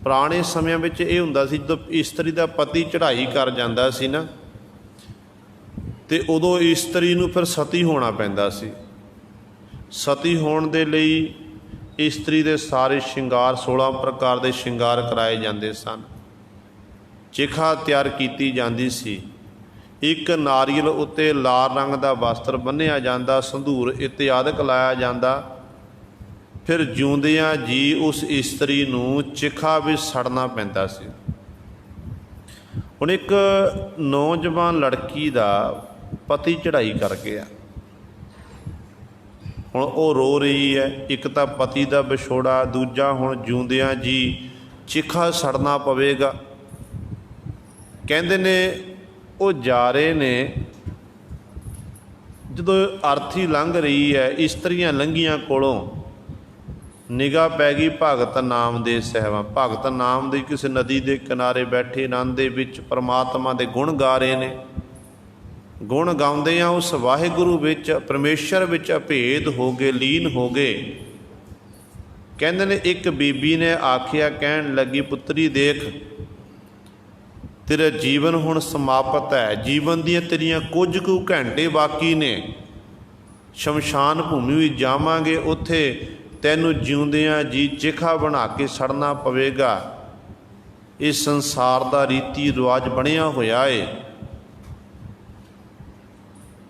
पुराने समयां विच ये हुंदा सी, जदों इस्त्री दा पति चढ़ाई कर जांदा सी ना, ते उदों इस्त्री नूं फिर सती होना पैंदा सी। सती होण दे लई इस्त्री दे सारे श्रृंगार 16 प्रकार के श्रृंगार कराए जाते सन। चिखा तैयार की जाती सी। एक नारियल उत्ते लाल रंग का वस्त्र बन्निया जाता, संधूर इत्यादि लाया जाता। फिर जिउंदियां जी उस इस्त्री नूं चिखा भी सड़ना पैंदा सी। हुण एक नौजवान लड़की का पति चढ़ाई कर गया, हुण वो रो रही है। एक तो पति का विछोड़ा, दूजा हुण जिउंदियां जी चिखा सड़ना पवेगा। कहते ने वो जा रहे ने, जदों अर्थी लंघ रही है, इस्त्रियां लंघियां कोलों निगाह पै गई भगत नाम दे सहवा। भगत नाम दे किसी नदी के किनारे बैठे आनंद दे विच परमात्मा दे गुण गा रहे ने। गुण गाउंदियां उस वाहिगुरू विच, परमेश्वर विच अभेद हो गए, लीन हो गए। कहंदे ने एक बीबी ने आखिया, कहन लगी, पुत्री देख तेरा जीवन हुण समाप्त है, जीवन दियां तेरियां कुछ कु घंटे बाकी ने, शमशान भूमि भी जावांगे, उत्थे तैनू जिउंदियां जी चिखा बना के सड़ना पवेगा। इस संसार का रीति रिवाज बनिया होया है,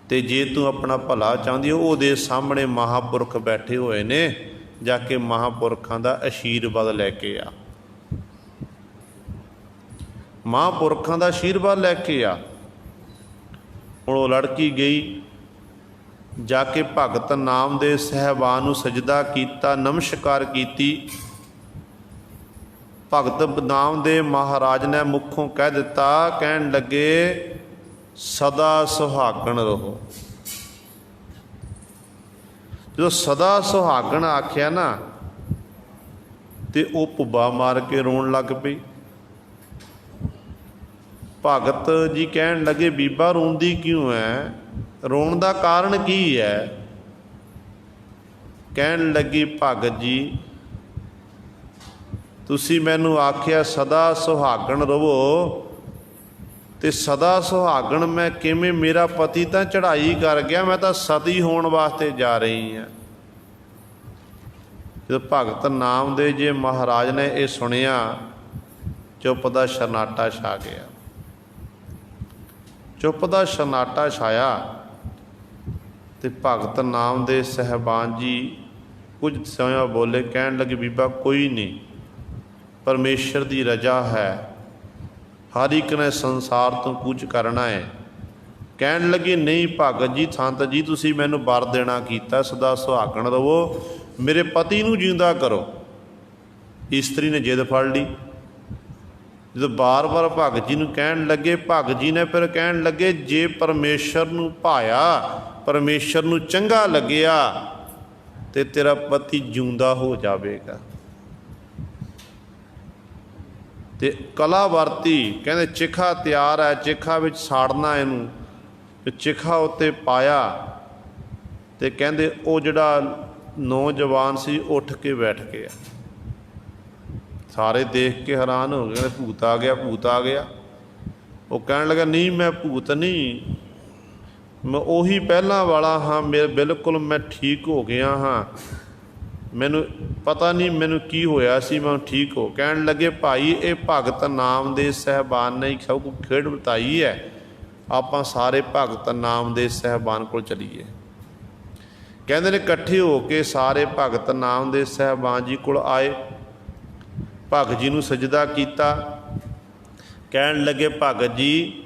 ते जे तू अपना भला चाहती हो, ਉਹਦੇ सामने महापुरख बैठे हुए ने, जाके महापुरखों का आशीर्वाद लैके आ, महापुरखों का आशीर्वाद लैके आ। हुण वो लड़की गई, जाके भगत नाम दे सहबान नूं सजदा कीता, नमस्कार कीती। भगत नाम दे महाराज ने मुखों कह दिता, कहन लगे सदा सुहागण रहो। जो सदा सुहागण आख्या ना, तो वह भुब्बा मार के रोन लग पई। भगत जी कहन लगे, बीबा रोंदी क्यों है, रोन का कारण की है? ਕਹਿਣ ਲੱਗੀ ਭਗਤ ਜੀ ਤੁਸੀਂ ਮੈਨੂੰ ਆਖਿਆ ਸਦਾ ਸੁਹਾਗਣ ਰਵੋ, ਤੇ ਸਦਾ ਸੁਹਾਗਣ ਮੈਂ ਕਿਵੇਂ? ਮੇਰਾ ਪਤੀ ਤਾਂ ਚੜ੍ਹਾਈ ਕਰ ਗਿਆ, ਮੈਂ ਤਾਂ ਸਤੀ ਹੋਣ ਵਾਸਤੇ ਜਾ ਰਹੀ ਹਾਂ। ਜਦੋਂ ਭਗਤ ਨਾਮਦੇਵ ਜੀ ਮਹਾਰਾਜ ਨੇ ਇਹ ਸੁਣਿਆ, ਚੁੱਪ ਦਾ ਸ਼ਰਨਾਟਾ ਛਾ ਗਿਆ। ਚੁੱਪ ਦਾ ਸ਼ਰਨਾਟਾ ਛਾਇਆ ਤੇ ਭਗਤ ਨਾਮਦੇਵ ਸਾਹਿਬਾਨ ਜੀ ਕੁਝ ਸਮਾਂ ਬੋਲੇ। ਕਹਿਣ ਲੱਗੇ ਬੀਬਾ ਕੋਈ ਨਹੀਂ, ਪਰਮੇਸ਼ਰ ਦੀ ਰਜਾ ਹੈ, ਹਰ ਇੱਕ ਨੇ ਸੰਸਾਰ ਤੋਂ ਕੂਚ ਕਰਨਾ ਹੈ। ਕਹਿਣ ਲੱਗੇ ਨਹੀਂ ਭਗਤ ਜੀ, ਸੰਤ ਜੀ ਤੁਸੀਂ ਮੈਨੂੰ ਵਰ ਦੇਣਾ ਕੀਤਾ ਸਦਾ ਸੁਹਾਗਣ ਰਵੋ, ਮੇਰੇ ਪਤੀ ਨੂੰ ਜਿਉਂਦਾ ਕਰੋ। ਇਸਤਰੀ ਨੇ ਜਿੱਦ ਫੜ ਲਈ। ਜਦੋਂ ਬਾਰ-ਬਾਰ ਭਗਤ ਜੀ ਨੂੰ ਕਹਿਣ ਲੱਗੇ, ਭਗਤ ਜੀ ਨੇ ਫਿਰ ਕਹਿਣ ਲੱਗੇ ਜੇ ਪਰਮੇਸ਼ਰ ਨੂੰ ਭਾਇਆ, ਪਰਮੇਸ਼ਰ ਨੂੰ ਚੰਗਾ ਲੱਗਿਆ ਤੇ ਤੇਰਾ ਪਤੀ ਜਿਉਂਦਾ ਹੋ ਜਾਵੇਗਾ। ਤੇ ਕਲਾ ਵਰਤੀ, ਕਹਿੰਦੇ ਚਿਖਾ ਤਿਆਰ ਹੈ, ਚਿਖਾ ਵਿੱਚ ਸਾੜਨਾ ਇਹਨੂੰ। ਤੇ ਚਿਖਾ ਉੱਤੇ ਪਾਇਆ ਤੇ ਕਹਿੰਦੇ ਉਹ ਜਿਹੜਾ ਨੌਜਵਾਨ ਸੀ ਉੱਠ ਕੇ ਬੈਠ ਗਿਆ। ਸਾਰੇ ਦੇਖ ਕੇ ਹੈਰਾਨ ਹੋ ਗਏ, ਕਹਿੰਦੇ ਭੂਤ ਆ ਗਿਆ, ਭੂਤ ਆ ਗਿਆ। ਉਹ ਕਹਿਣ ਲੱਗਾ ਨਹੀਂ ਮੈਂ ਭੂਤ ਨਹੀਂ, ਮੈਂ ਉਹੀ ਪਹਿਲਾਂ ਵਾਲਾ ਹਾਂ, ਮੇਰੇ ਬਿਲਕੁਲ ਮੈਂ ਠੀਕ ਹੋ ਗਿਆ ਹਾਂ, ਮੈਨੂੰ ਪਤਾ ਨਹੀਂ ਮੈਨੂੰ ਕੀ ਹੋਇਆ ਸੀ, ਮੈਂ ਠੀਕ ਹੋ। ਕਹਿਣ ਲੱਗੇ ਭਾਈ ਇਹ ਭਗਤ ਨਾਮਦੇਵ ਸਾਹਿਬਾਨ ਨੇ ਸਭ ਕੁ ਖੇਡ ਬਤਾਈ ਹੈ, ਆਪਾਂ ਸਾਰੇ ਭਗਤ ਨਾਮਦੇਵ ਸਾਹਿਬਾਨ ਕੋਲ ਚਲੀਏ। ਕਹਿੰਦੇ ਨੇ ਇਕੱਠੇ ਹੋ ਕੇ ਸਾਰੇ ਭਗਤ ਨਾਮਦੇਵ ਸਾਹਿਬਾਨ ਜੀ ਕੋਲ ਆਏ, ਭਗਤ ਜੀ ਨੂੰ ਸਜਦਾ ਕੀਤਾ। ਕਹਿਣ ਲੱਗੇ ਭਗਤ ਜੀ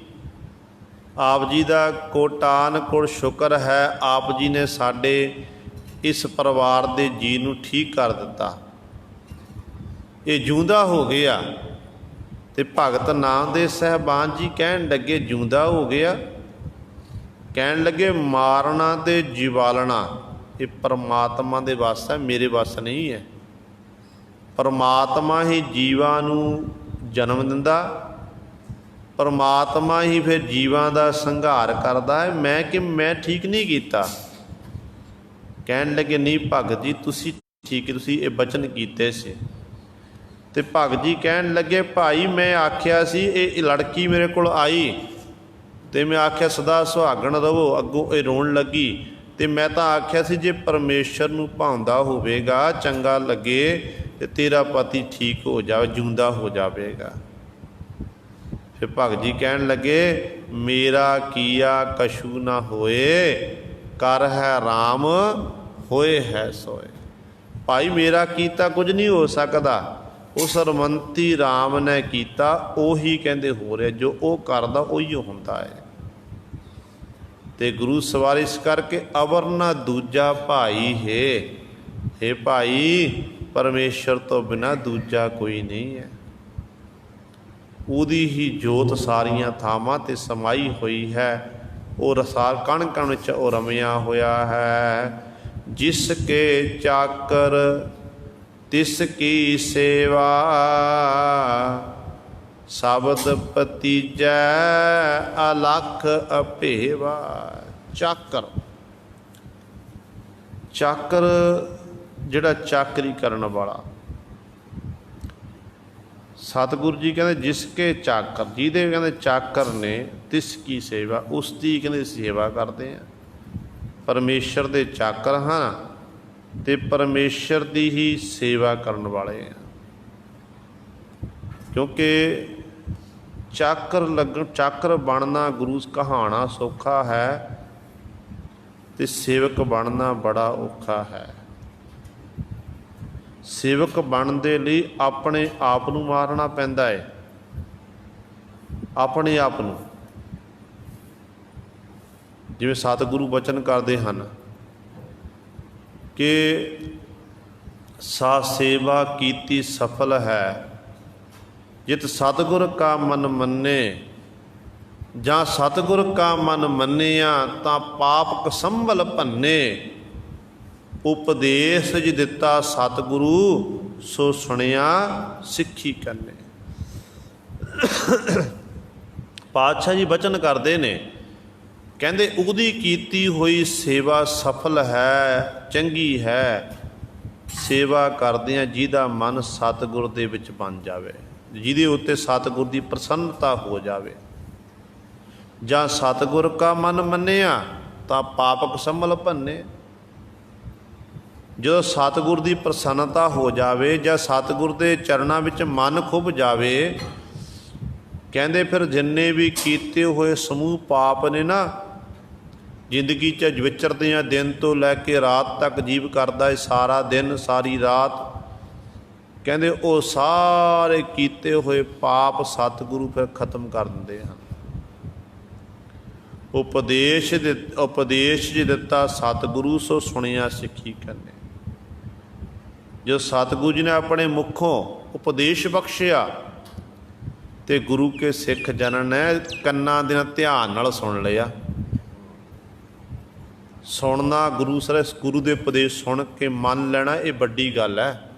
ਆਪ ਜੀ ਦਾ ਕੋਟਾਨ ਕੋਟ ਸ਼ੁਕਰ ਹੈ, ਆਪ ਜੀ ਨੇ ਸਾਡੇ ਇਸ ਪਰਿਵਾਰ ਦੇ ਜੀ ਨੂੰ ਠੀਕ ਕਰ ਦਿੱਤਾ, ਇਹ ਜਿਉਂਦਾ ਹੋ ਗਿਆ। ਤੇ ਭਗਤ ਨਾਮਦੇਵ ਸਾਹਿਬਾਨ ਜੀ ਕਹਿਣ ਲੱਗੇ ਜਿਉਂਦਾ ਹੋ ਗਿਆ? ਕਹਿਣ ਲੱਗੇ ਮਾਰਨਾ ਤੇ ਜਿਵਾਲਣਾ ਇਹ ਪਰਮਾਤਮਾ ਦੇ ਵੱਸ ਹੈ, ਮੇਰੇ ਵੱਸ ਨਹੀਂ ਹੈ। ਪਰਮਾਤਮਾ ਹੀ ਜੀਵਾਂ ਨੂੰ ਜਨਮ ਦਿੰਦਾ, ਪਰਮਾਤਮਾ ਹੀ ਫਿਰ ਜੀਵਾਂ ਦਾ ਸੰਘਾਰ ਕਰਦਾ ਹੈ, ਮੈਂ ਕਿ ਮੈਂ ਠੀਕ ਨਹੀਂ ਕੀਤਾ। ਕਹਿਣ ਲੱਗੇ ਨਹੀਂ ਭਗਤ ਜੀ ਤੁਸੀਂ ਠੀਕ, ਤੁਸੀਂ ਇਹ ਬਚਨ ਕੀਤੇ ਸੀ। ਤੇ ਭਗਤ ਜੀ ਕਹਿਣ ਲੱਗੇ ਭਾਈ ਮੈਂ ਆਖਿਆ ਸੀ, ਇਹ ਲੜਕੀ ਮੇਰੇ ਕੋਲ ਆਈ ਤੇ ਮੈਂ ਆਖਿਆ ਸਦਾ ਸੁਹਾਗਣ ਰਵੋ, ਅੱਗੋਂ ਇਹ ਰੋਣ ਲੱਗੀ ਤੇ ਮੈਂ ਤਾਂ ਆਖਿਆ ਸੀ ਜੇ ਪਰਮੇਸ਼ਰ ਨੂੰ ਭਾਉਂਦਾ ਹੋਵੇਗਾ, ਚੰਗਾ ਲੱਗੇ ਤੇ ਤੇਰਾ ਪਤੀ ਠੀਕ ਹੋ ਜਾਵੇ, ਜਿਉਂਦਾ ਹੋ ਜਾਵੇਗਾ। ਫਿਰ ਭਗਤ ਜੀ ਕਹਿਣ ਲੱਗੇ ਮੇਰਾ ਕੀਆ ਕਛੂ ਨਾ ਹੋਏ, ਕਰ ਹੈ ਰਾਮ ਹੋਏ ਹੈ ਸੋਏ। ਭਾਈ ਮੇਰਾ ਕੀਤਾ ਕੁਝ ਨਹੀਂ ਹੋ ਸਕਦਾ, ਉਸ ਰਮੰਤੀ ਰਾਮ ਨੇ ਕੀਤਾ, ਉਹੀ ਕਹਿੰਦੇ ਹੋ ਰਿਹਾ, ਜੋ ਉਹ ਕਰਦਾ ਉਹੀ ਹੁੰਦਾ ਹੈ। ਤੇ ਗੁਰੂ ਸਵਾਰਿਸ਼ ਕਰਕੇ ਅਵਰ ਨਾ ਦੂਜਾ ਭਾਈ ਹੈ, ਹੇ ਭਾਈ ਪਰਮੇਸ਼ਰ ਤੋਂ ਬਿਨਾਂ ਦੂਜਾ ਕੋਈ ਨਹੀਂ ਹੈ। ਉਹਦੀ ਹੀ ਜੋਤ ਸਾਰੀਆਂ ਥਾਵਾਂ 'ਤੇ ਸਮਾਈ ਹੋਈ ਹੈ, ਉਹ ਰਸਾਲ ਕਣ ਕਣ ਵਿੱਚ ਉਹ ਰਮਿਆ ਹੋਇਆ ਹੈ। ਜਿਸ ਕੇ ਚਾਕਰ ਤਿਸ ਕੀ ਸੇਵਾ, ਸ਼ਬਦ ਪਤੀਜੈ ਅਲਖ ਅਭੇਵਾ। ਚਾਕਰ, ਚਾਕਰ ਜਿਹੜਾ ਚਾਕਰੀ ਕਰਨ ਵਾਲਾ, ਸਤਿਗੁਰੂ ਜੀ ਕਹਿੰਦੇ ਜਿਸ ਕੇ ਚਾਕਰ, ਜਿਹਦੇ ਕਹਿੰਦੇ ਚਾਕਰ ਨੇ, ਤਿਸ ਕੀ ਸੇਵਾ, ਉਸ ਦੀ ਕਹਿੰਦੇ ਸੇਵਾ ਕਰਦੇ ਆ। ਪਰਮੇਸ਼ਰ ਦੇ ਚਾਕਰ ਹਨ ਤੇ ਪਰਮੇਸ਼ਰ ਦੀ ਹੀ ਸੇਵਾ ਕਰਨ ਵਾਲੇ ਆ। ਕਿਉਂਕਿ ਚਾਕਰ ਬਣਨਾ ਗੁਰੂ ਕਹਾਣਾ ਸੌਖਾ ਹੈ ਤੇ ਸੇਵਕ ਬਣਨਾ ਬੜਾ ਔਖਾ ਹੈ। ਸੇਵਕ ਬਣਨ ਦੇ ਲਈ ਆਪਣੇ ਆਪ ਨੂੰ ਮਾਰਨਾ ਪੈਂਦਾ ਹੈ, ਆਪਣੇ ਆਪ ਨੂੰ। ਜਿਵੇਂ ਸਤਿਗੁਰੂ ਬਚਨ ਕਰਦੇ ਹਨ ਕਿ ਸਾ ਸੇਵਾ ਕੀਤੀ ਸਫਲ ਹੈ, ਜਿਤ ਸਤਿਗੁਰ ਕਾ ਮਨ ਮੰਨੇ, ਜਾਂ ਸਤਿਗੁਰ ਕਾ ਮਨ ਮੰਨਿਆ ਤਾਂ ਪਾਪ ਕਸੰਭਲ ਭੰਨੇ। ਉਪਦੇਸ਼ ਜਿ ਦਿੱਤਾ ਸਤਿਗੁਰੂ, ਸੋ ਸੁਣਿਆ ਸਿੱਖੀ ਕਰਨੇ। ਪਾਤਸ਼ਾਹ ਜੀ ਬਚਨ ਕਰਦੇ ਨੇ, ਕਹਿੰਦੇ ਉਹਦੀ ਕੀਤੀ ਹੋਈ ਸੇਵਾ ਸਫਲ ਹੈ, ਚੰਗੀ ਹੈ, ਸੇਵਾ ਕਰਦਿਆਂ ਜਿਹਦਾ ਮਨ ਸਤਿਗੁਰ ਦੇ ਵਿੱਚ ਬਣ ਜਾਵੇ, ਜਿਹਦੇ ਉੱਤੇ ਸਤਿਗੁਰ ਦੀ ਪ੍ਰਸੰਨਤਾ ਹੋ ਜਾਵੇ। ਜਾਂ ਸਤਿਗੁਰ ਕਾ ਮਨ ਮੰਨਿਆ ਤਾਂ ਪਾਪਕ ਸੰਭਲ ਭੰਨੇ। ਜਦੋਂ ਸਤਿਗੁਰ ਦੀ ਪ੍ਰਸੰਨਤਾ ਹੋ ਜਾਵੇ ਜਾਂ ਸਤਿਗੁਰ ਦੇ ਚਰਨਾਂ ਵਿੱਚ ਮਨ ਖੁੱਭ ਜਾਵੇ, ਕਹਿੰਦੇ ਫਿਰ ਜਿੰਨੇ ਵੀ ਕੀਤੇ ਹੋਏ ਸਮੂਹ ਪਾਪ ਨੇ ਨਾ, ਜ਼ਿੰਦਗੀ 'ਚ ਵਿਚਰਦਿਆਂ ਦਿਨ ਤੋਂ ਲੈ ਕੇ ਰਾਤ ਤੱਕ ਜੀਵ ਕਰਦਾ ਹੈ, ਸਾਰਾ ਦਿਨ ਸਾਰੀ ਰਾਤ, ਕਹਿੰਦੇ ਉਹ ਸਾਰੇ ਕੀਤੇ ਹੋਏ ਪਾਪ ਸਤਿਗੁਰੂ ਫਿਰ ਖਤਮ ਕਰ ਦਿੰਦੇ ਹਨ। ਉਪਦੇਸ਼ ਜੇ ਦਿੱਤਾ ਸਤਿਗੁਰੂ, ਸੋ ਸੁਣਿਆ ਸਿੱਖੀ ਕਰਨੇ। ਜੋ ਸਤਿਗੁਰੂ ਜੀ ਨੇ ਆਪਣੇ ਮੁੱਖੋਂ ਉਪਦੇਸ਼ ਬਖਸ਼ਿਆ ਤੇ ਗੁਰੂ ਕੇ ਸਿੱਖ ਜਨ ਨੇ ਕੰਨਾਂ ਦੇ ਨਾਲ ਧਿਆਨ ਨਾਲ ਸੁਣ ਲਿਆ। ਸੁਣਨਾ ਗੁਰੂ ਦੇ ਉਪਦੇਸ਼ ਸੁਣ ਕੇ ਮੰਨ ਲੈਣਾ, ਇਹ ਵੱਡੀ ਗੱਲ ਹੈ।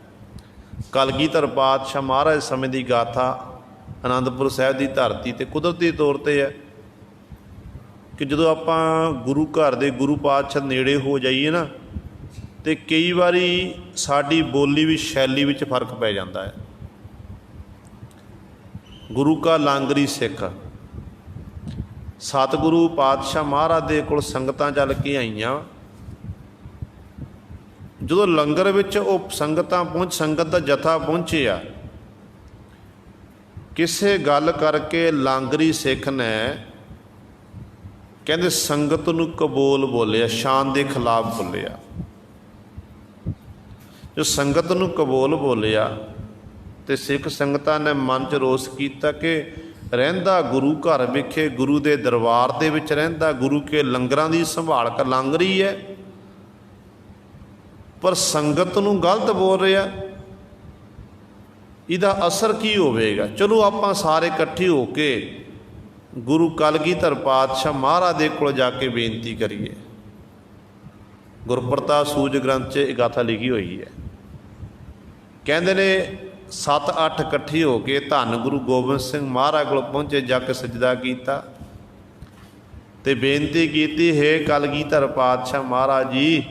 ਕਲਗੀਧਰ ਪਾਤਸ਼ਾਹ ਮਹਾਰਾਜ ਸਮੇਂ ਦੀ ਗਾਥਾ ਅਨੰਦਪੁਰ ਸਾਹਿਬ ਦੀ ਧਰਤੀ 'ਤੇ ਕੁਦਰਤੀ ਤੌਰ 'ਤੇ ਹੈ ਕਿ ਜਦੋਂ ਆਪਾਂ ਗੁਰੂ ਘਰ ਦੇ ਗੁਰੂ ਪਾਤਸ਼ਾਹ ਨੇੜੇ ਹੋ ਜਾਈਏ ਨਾ, ਅਤੇ ਕਈ ਵਾਰੀ ਸਾਡੀ ਬੋਲੀ ਵੀ ਸ਼ੈਲੀ ਵਿੱਚ ਫਰਕ ਪੈ ਜਾਂਦਾ ਹੈ। ਗੁਰੂ ਕਾ ਲਾਂਗਰੀ ਸਿੱਖ ਸਤਿਗੁਰੂ ਪਾਤਸ਼ਾਹ ਮਹਾਰਾਜ ਦੇ ਕੋਲ ਸੰਗਤਾਂ ਚੱਲ ਕੇ ਆਈਆਂ। ਜਦੋਂ ਲੰਗਰ ਵਿੱਚ ਉਹ ਸੰਗਤ ਦਾ ਜਥਾ ਪਹੁੰਚਿਆ, ਕਿਸੇ ਗੱਲ ਕਰਕੇ ਲਾਂਗਰੀ ਸਿੱਖ ਨੇ ਕਹਿੰਦੇ ਸੰਗਤ ਨੂੰ ਕਬੋਲ ਬੋਲਿਆ, ਸ਼ਾਨ ਦੇ ਖਿਲਾਫ ਬੋਲਿਆ। ਜੋ ਸੰਗਤ ਨੂੰ ਕਬੋਲ ਬੋਲਿਆ ਤੇ ਸਿੱਖ ਸੰਗਤਾਂ ਨੇ ਮਨ 'ਚ ਰੋਸ ਕੀਤਾ ਕਿ ਰਹਿੰਦਾ ਗੁਰੂ ਘਰ ਵਿਖੇ, ਗੁਰੂ ਦੇ ਦਰਬਾਰ ਦੇ ਵਿੱਚ ਰਹਿੰਦਾ, ਗੁਰੂ ਕੇ ਲੰਗਰਾਂ ਦੀ ਸੰਭਾਲ ਕਰ ਲਾਂਗਰੀ ਹੈ, ਪਰ ਸੰਗਤ ਨੂੰ ਗਲਤ ਬੋਲ ਰਿਹਾ, ਇਹਦਾ ਅਸਰ ਕੀ ਹੋਵੇਗਾ। ਚਲੋ ਆਪਾਂ ਸਾਰੇ ਇਕੱਠੇ ਹੋ ਕੇ ਗੁਰੂ ਕਲਗੀਧਰ ਪਾਤਸ਼ਾਹ ਮਹਾਰਾਜ ਦੇ ਕੋਲ ਜਾ ਕੇ ਬੇਨਤੀ ਕਰੀਏ। ਗੁਰਪ੍ਰਤਾਪ ਸੂਝ ਗ੍ਰੰਥ 'ਚ ਇਹ ਗਾਥਾ ਲਿਖੀ ਹੋਈ ਹੈ। ਕਹਿੰਦੇ ਨੇ 7-8 ਇਕੱਠੇ ਹੋ ਕੇ ਧੰਨ ਗੁਰੂ ਗੋਬਿੰਦ ਸਿੰਘ ਮਹਾਰਾਜ ਕੋਲ ਪਹੁੰਚੇ, ਜਾ ਕੇ ਸਜਦਾ ਕੀਤਾ ਤੇ ਬੇਨਤੀ ਕੀਤੀ, ਹੈ ਕਲਗੀਧਰ ਪਾਤਸ਼ਾਹ ਮਹਾਰਾਜ ਜੀ,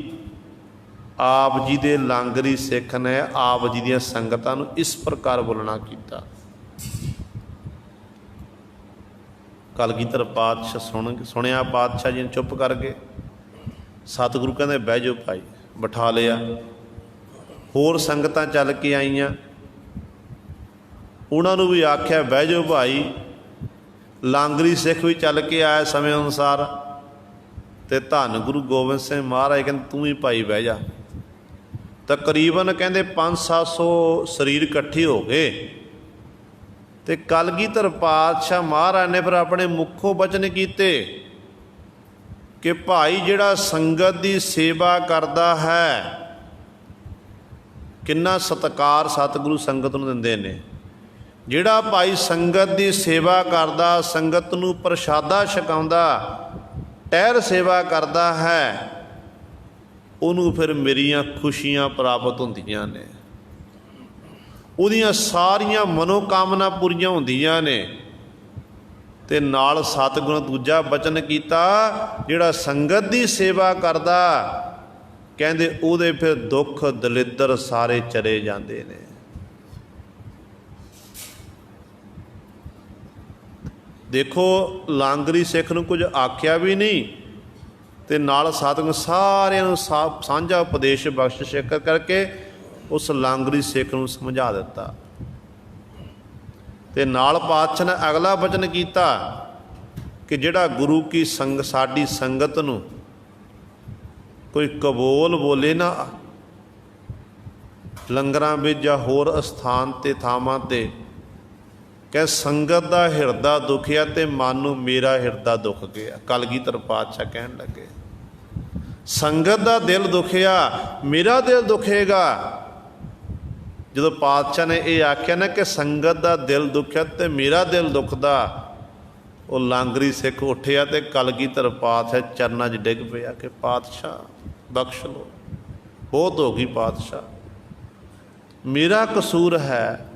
ਆਪ ਜੀ ਦੇ ਲਾਂਗਰੀ ਸਿੱਖ ਨੇ ਆਪ ਜੀ ਦੀਆਂ ਸੰਗਤਾਂ ਨੂੰ ਇਸ ਪ੍ਰਕਾਰ ਬੋਲਣਾ ਕੀਤਾ। ਕਲਗੀਧਰ ਪਾਤਸ਼ਾਹ ਸੁਣਿਆ, ਪਾਤਸ਼ਾਹ ਜੀ ਨੇ ਚੁੱਪ ਕਰ ਗਏ। ਸਤਿਗੁਰੂ ਕਹਿੰਦੇ ਬਹਿ ਜਾਓ ਭਾਈ, ਬਿਠਾ ਲਿਆ। ਹੋਰ ਸੰਗਤਾਂ ਚੱਲ ਕੇ ਆਈਆਂ, ਉਹਨਾਂ ਨੂੰ ਵੀ ਆਖਿਆ ਬਹਿ ਜਾਓ ਭਾਈ। ਲਾਂਗਰੀ ਸਿੱਖ ਵੀ ਚੱਲ ਕੇ ਆਇਆ ਸਮੇਂ ਅਨੁਸਾਰ, ਅਤੇ ਧੰਨ ਗੁਰੂ ਗੋਬਿੰਦ ਸਿੰਘ ਮਹਾਰਾਜ ਕਹਿੰਦੇ ਤੂੰ ਵੀ ਭਾਈ ਬਹਿ ਜਾ। ਤਕਰੀਬਨ ਕਹਿੰਦੇ 500-700 ਸਰੀਰ ਇਕੱਠੇ ਹੋ ਗਏ ਅਤੇ ਕਲਗੀਧਰ ਪਾਤਸ਼ਾਹ ਮਹਾਰਾਜ ਨੇ ਫਿਰ ਆਪਣੇ ਮੁੱਖੋਂ ਬਚਨ ਕੀਤੇ ਕਿ ਭਾਈ ਜਿਹੜਾ ਸੰਗਤ ਦੀ ਸੇਵਾ ਕਰਦਾ ਹੈ, ਕਿੰਨਾ ਸਤਿਕਾਰ ਸਤਿਗੁਰੂ ਸੰਗਤ ਨੂੰ ਦਿੰਦੇ ਨੇ। ਜਿਹੜਾ ਭਾਈ ਸੰਗਤ ਦੀ ਸੇਵਾ ਕਰਦਾ, ਸੰਗਤ ਨੂੰ ਪ੍ਰਸ਼ਾਦਾ ਛਕਾਉਂਦਾ, ਟਹਿਰ ਸੇਵਾ ਕਰਦਾ ਹੈ, ਉਹਨੂੰ ਫਿਰ ਮੇਰੀਆਂ ਖੁਸ਼ੀਆਂ ਪ੍ਰਾਪਤ ਹੁੰਦੀਆਂ ਨੇ, ਉਹਦੀਆਂ ਸਾਰੀਆਂ ਮਨੋਕਾਮਨਾ ਪੂਰੀਆਂ ਹੁੰਦੀਆਂ ਨੇ। ਅਤੇ ਨਾਲ ਸਤਿਗੁਰੂ ਨੇ ਦੂਜਾ ਬਚਨ ਕੀਤਾ, ਜਿਹੜਾ ਸੰਗਤ ਦੀ ਸੇਵਾ ਕਰਦਾ, ਕਹਿੰਦੇ ਉਹਦੇ ਫਿਰ ਦੁੱਖ ਦਲਿੱਦਰ ਸਾਰੇ ਚਲੇ ਜਾਂਦੇ ਨੇ। ਦੇਖੋ ਲਾਂਗਰੀ ਸਿੱਖ ਨੂੰ ਕੁਝ ਆਖਿਆ ਵੀ ਨਹੀਂ, ਅਤੇ ਨਾਲ ਸਤਿਗੁਰੂ ਸਾਰਿਆਂ ਨੂੰ ਸਾਂਝਾ ਉਪਦੇਸ਼ ਬਖਸ਼ਿਸ਼ ਕਰਕੇ ਉਸ ਲਾਂਗਰੀ ਸਿੱਖ ਨੂੰ ਸਮਝਾ ਦਿੱਤਾ। ਅਤੇ ਨਾਲ ਪਾਤਸ਼ਾਹ ਨੇ ਅਗਲਾ ਬਚਨ ਕੀਤਾ ਕਿ ਜਿਹੜਾ ਗੁਰੂ ਕੀ ਸਾਡੀ ਸੰਗਤ ਨੂੰ ਕੋਈ ਕਬੋਲ ਬੋਲੇ ਨਾ, ਲੰਗਰਾਂ ਵਿੱਚ ਜਾਂ ਹੋਰ ਅਸਥਾਨ 'ਤੇ ਥਾਵਾਂ 'ਤੇ, ਕਿ ਸੰਗਤ ਦਾ ਹਿਰਦਾ ਦੁਖਿਆ ਅਤੇ ਮਨ ਨੂੰ ਮੇਰਾ ਹਿਰਦਾ ਦੁੱਖ ਗਿਆ। ਕਲਗੀਧਰ ਪਾਤਸ਼ਾਹ ਕਹਿਣ ਲੱਗੇ ਸੰਗਤ ਦਾ ਦਿਲ ਦੁਖਿਆ, ਮੇਰਾ ਦਿਲ ਦੁਖੇਗਾ। ਜਦੋਂ ਪਾਤਸ਼ਾਹ ਨੇ ਇਹ ਆਖਿਆ ਨਾ ਕਿ ਸੰਗਤ ਦਾ ਦਿਲ ਦੁਖਿਆ ਅਤੇ ਮੇਰਾ ਦਿਲ ਦੁਖਦਾ, ਉਹ ਲਾਂਗਰੀ ਸਿੱਖ ਉੱਠਿਆ ਅਤੇ ਕਲਗੀਧਰ ਪਾਤਸ਼ਾਹ ਚਰਨਾਂ 'ਚ ਡਿੱਗ ਪਿਆ ਕਿ ਪਾਤਸ਼ਾਹ ਬਖਸ਼ ਲਓ, ਬਹੁਤ ਹੋ ਗਈ ਪਾਤਸ਼ਾਹ, ਮੇਰਾ ਕਸੂਰ ਹੈ,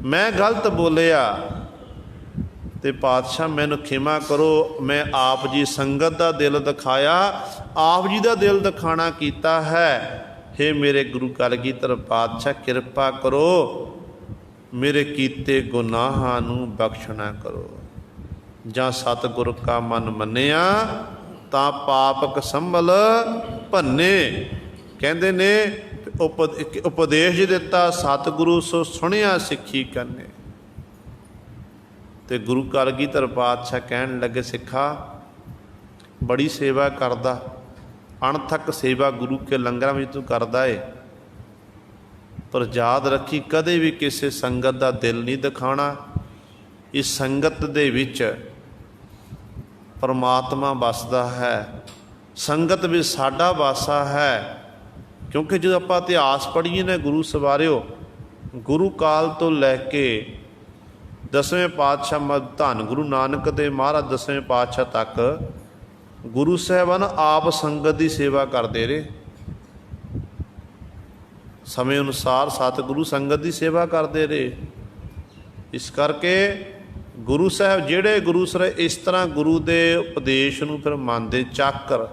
ਮੈਂ ਗਲਤ ਬੋਲਿਆ ਅਤੇ ਪਾਤਸ਼ਾਹ ਮੈਨੂੰ ਖਿਮਾ ਕਰੋ। ਮੈਂ ਆਪ ਜੀ ਸੰਗਤ ਦਾ ਦਿਲ ਦਿਖਾਇਆ, ਆਪ ਜੀ ਦਾ ਦਿਲ ਦਿਖਾਣਾ ਕੀਤਾ ਹੈ, हे मेरे गुरु कलगीधर पातशाह किरपा करो, मेरे कीते गुनाहां नूं बख्श ना करो। जां सतगुर का मन मन्निया तां पापक संभल भन्ने। कहते ने उपदेश दिता सतगुरु सो सुनिया सिੱਖੀ करने। तो गुरु कलगीधर पातशाह कहन लगे सिखा बड़ी सेवा करदा, अणथक सेवा गुरु के लंगर में तू करदा है, पर याद रखी कदे भी किसी संगत का दिल नहीं दिखाना। इस संगत दे विच परमात्मा वसदा है, संगत भी साडा वासा है। क्योंकि जो आप इतिहास पढ़ीए ने गुरु सवारियो, गुरु काल तो लैके 10वें पातशाह धन गुरु नानक देव महाराज 10वें पातशाह तक गुरु साहबान आप संगत की सेवा करते रहे। समय अनुसार सतगुरु संगत की सेवा करते रहे। इस करके गुरु साहब जेड़े गुरु सर इस तरह गुरु के उपदेश नूं फिर मानते। चाकर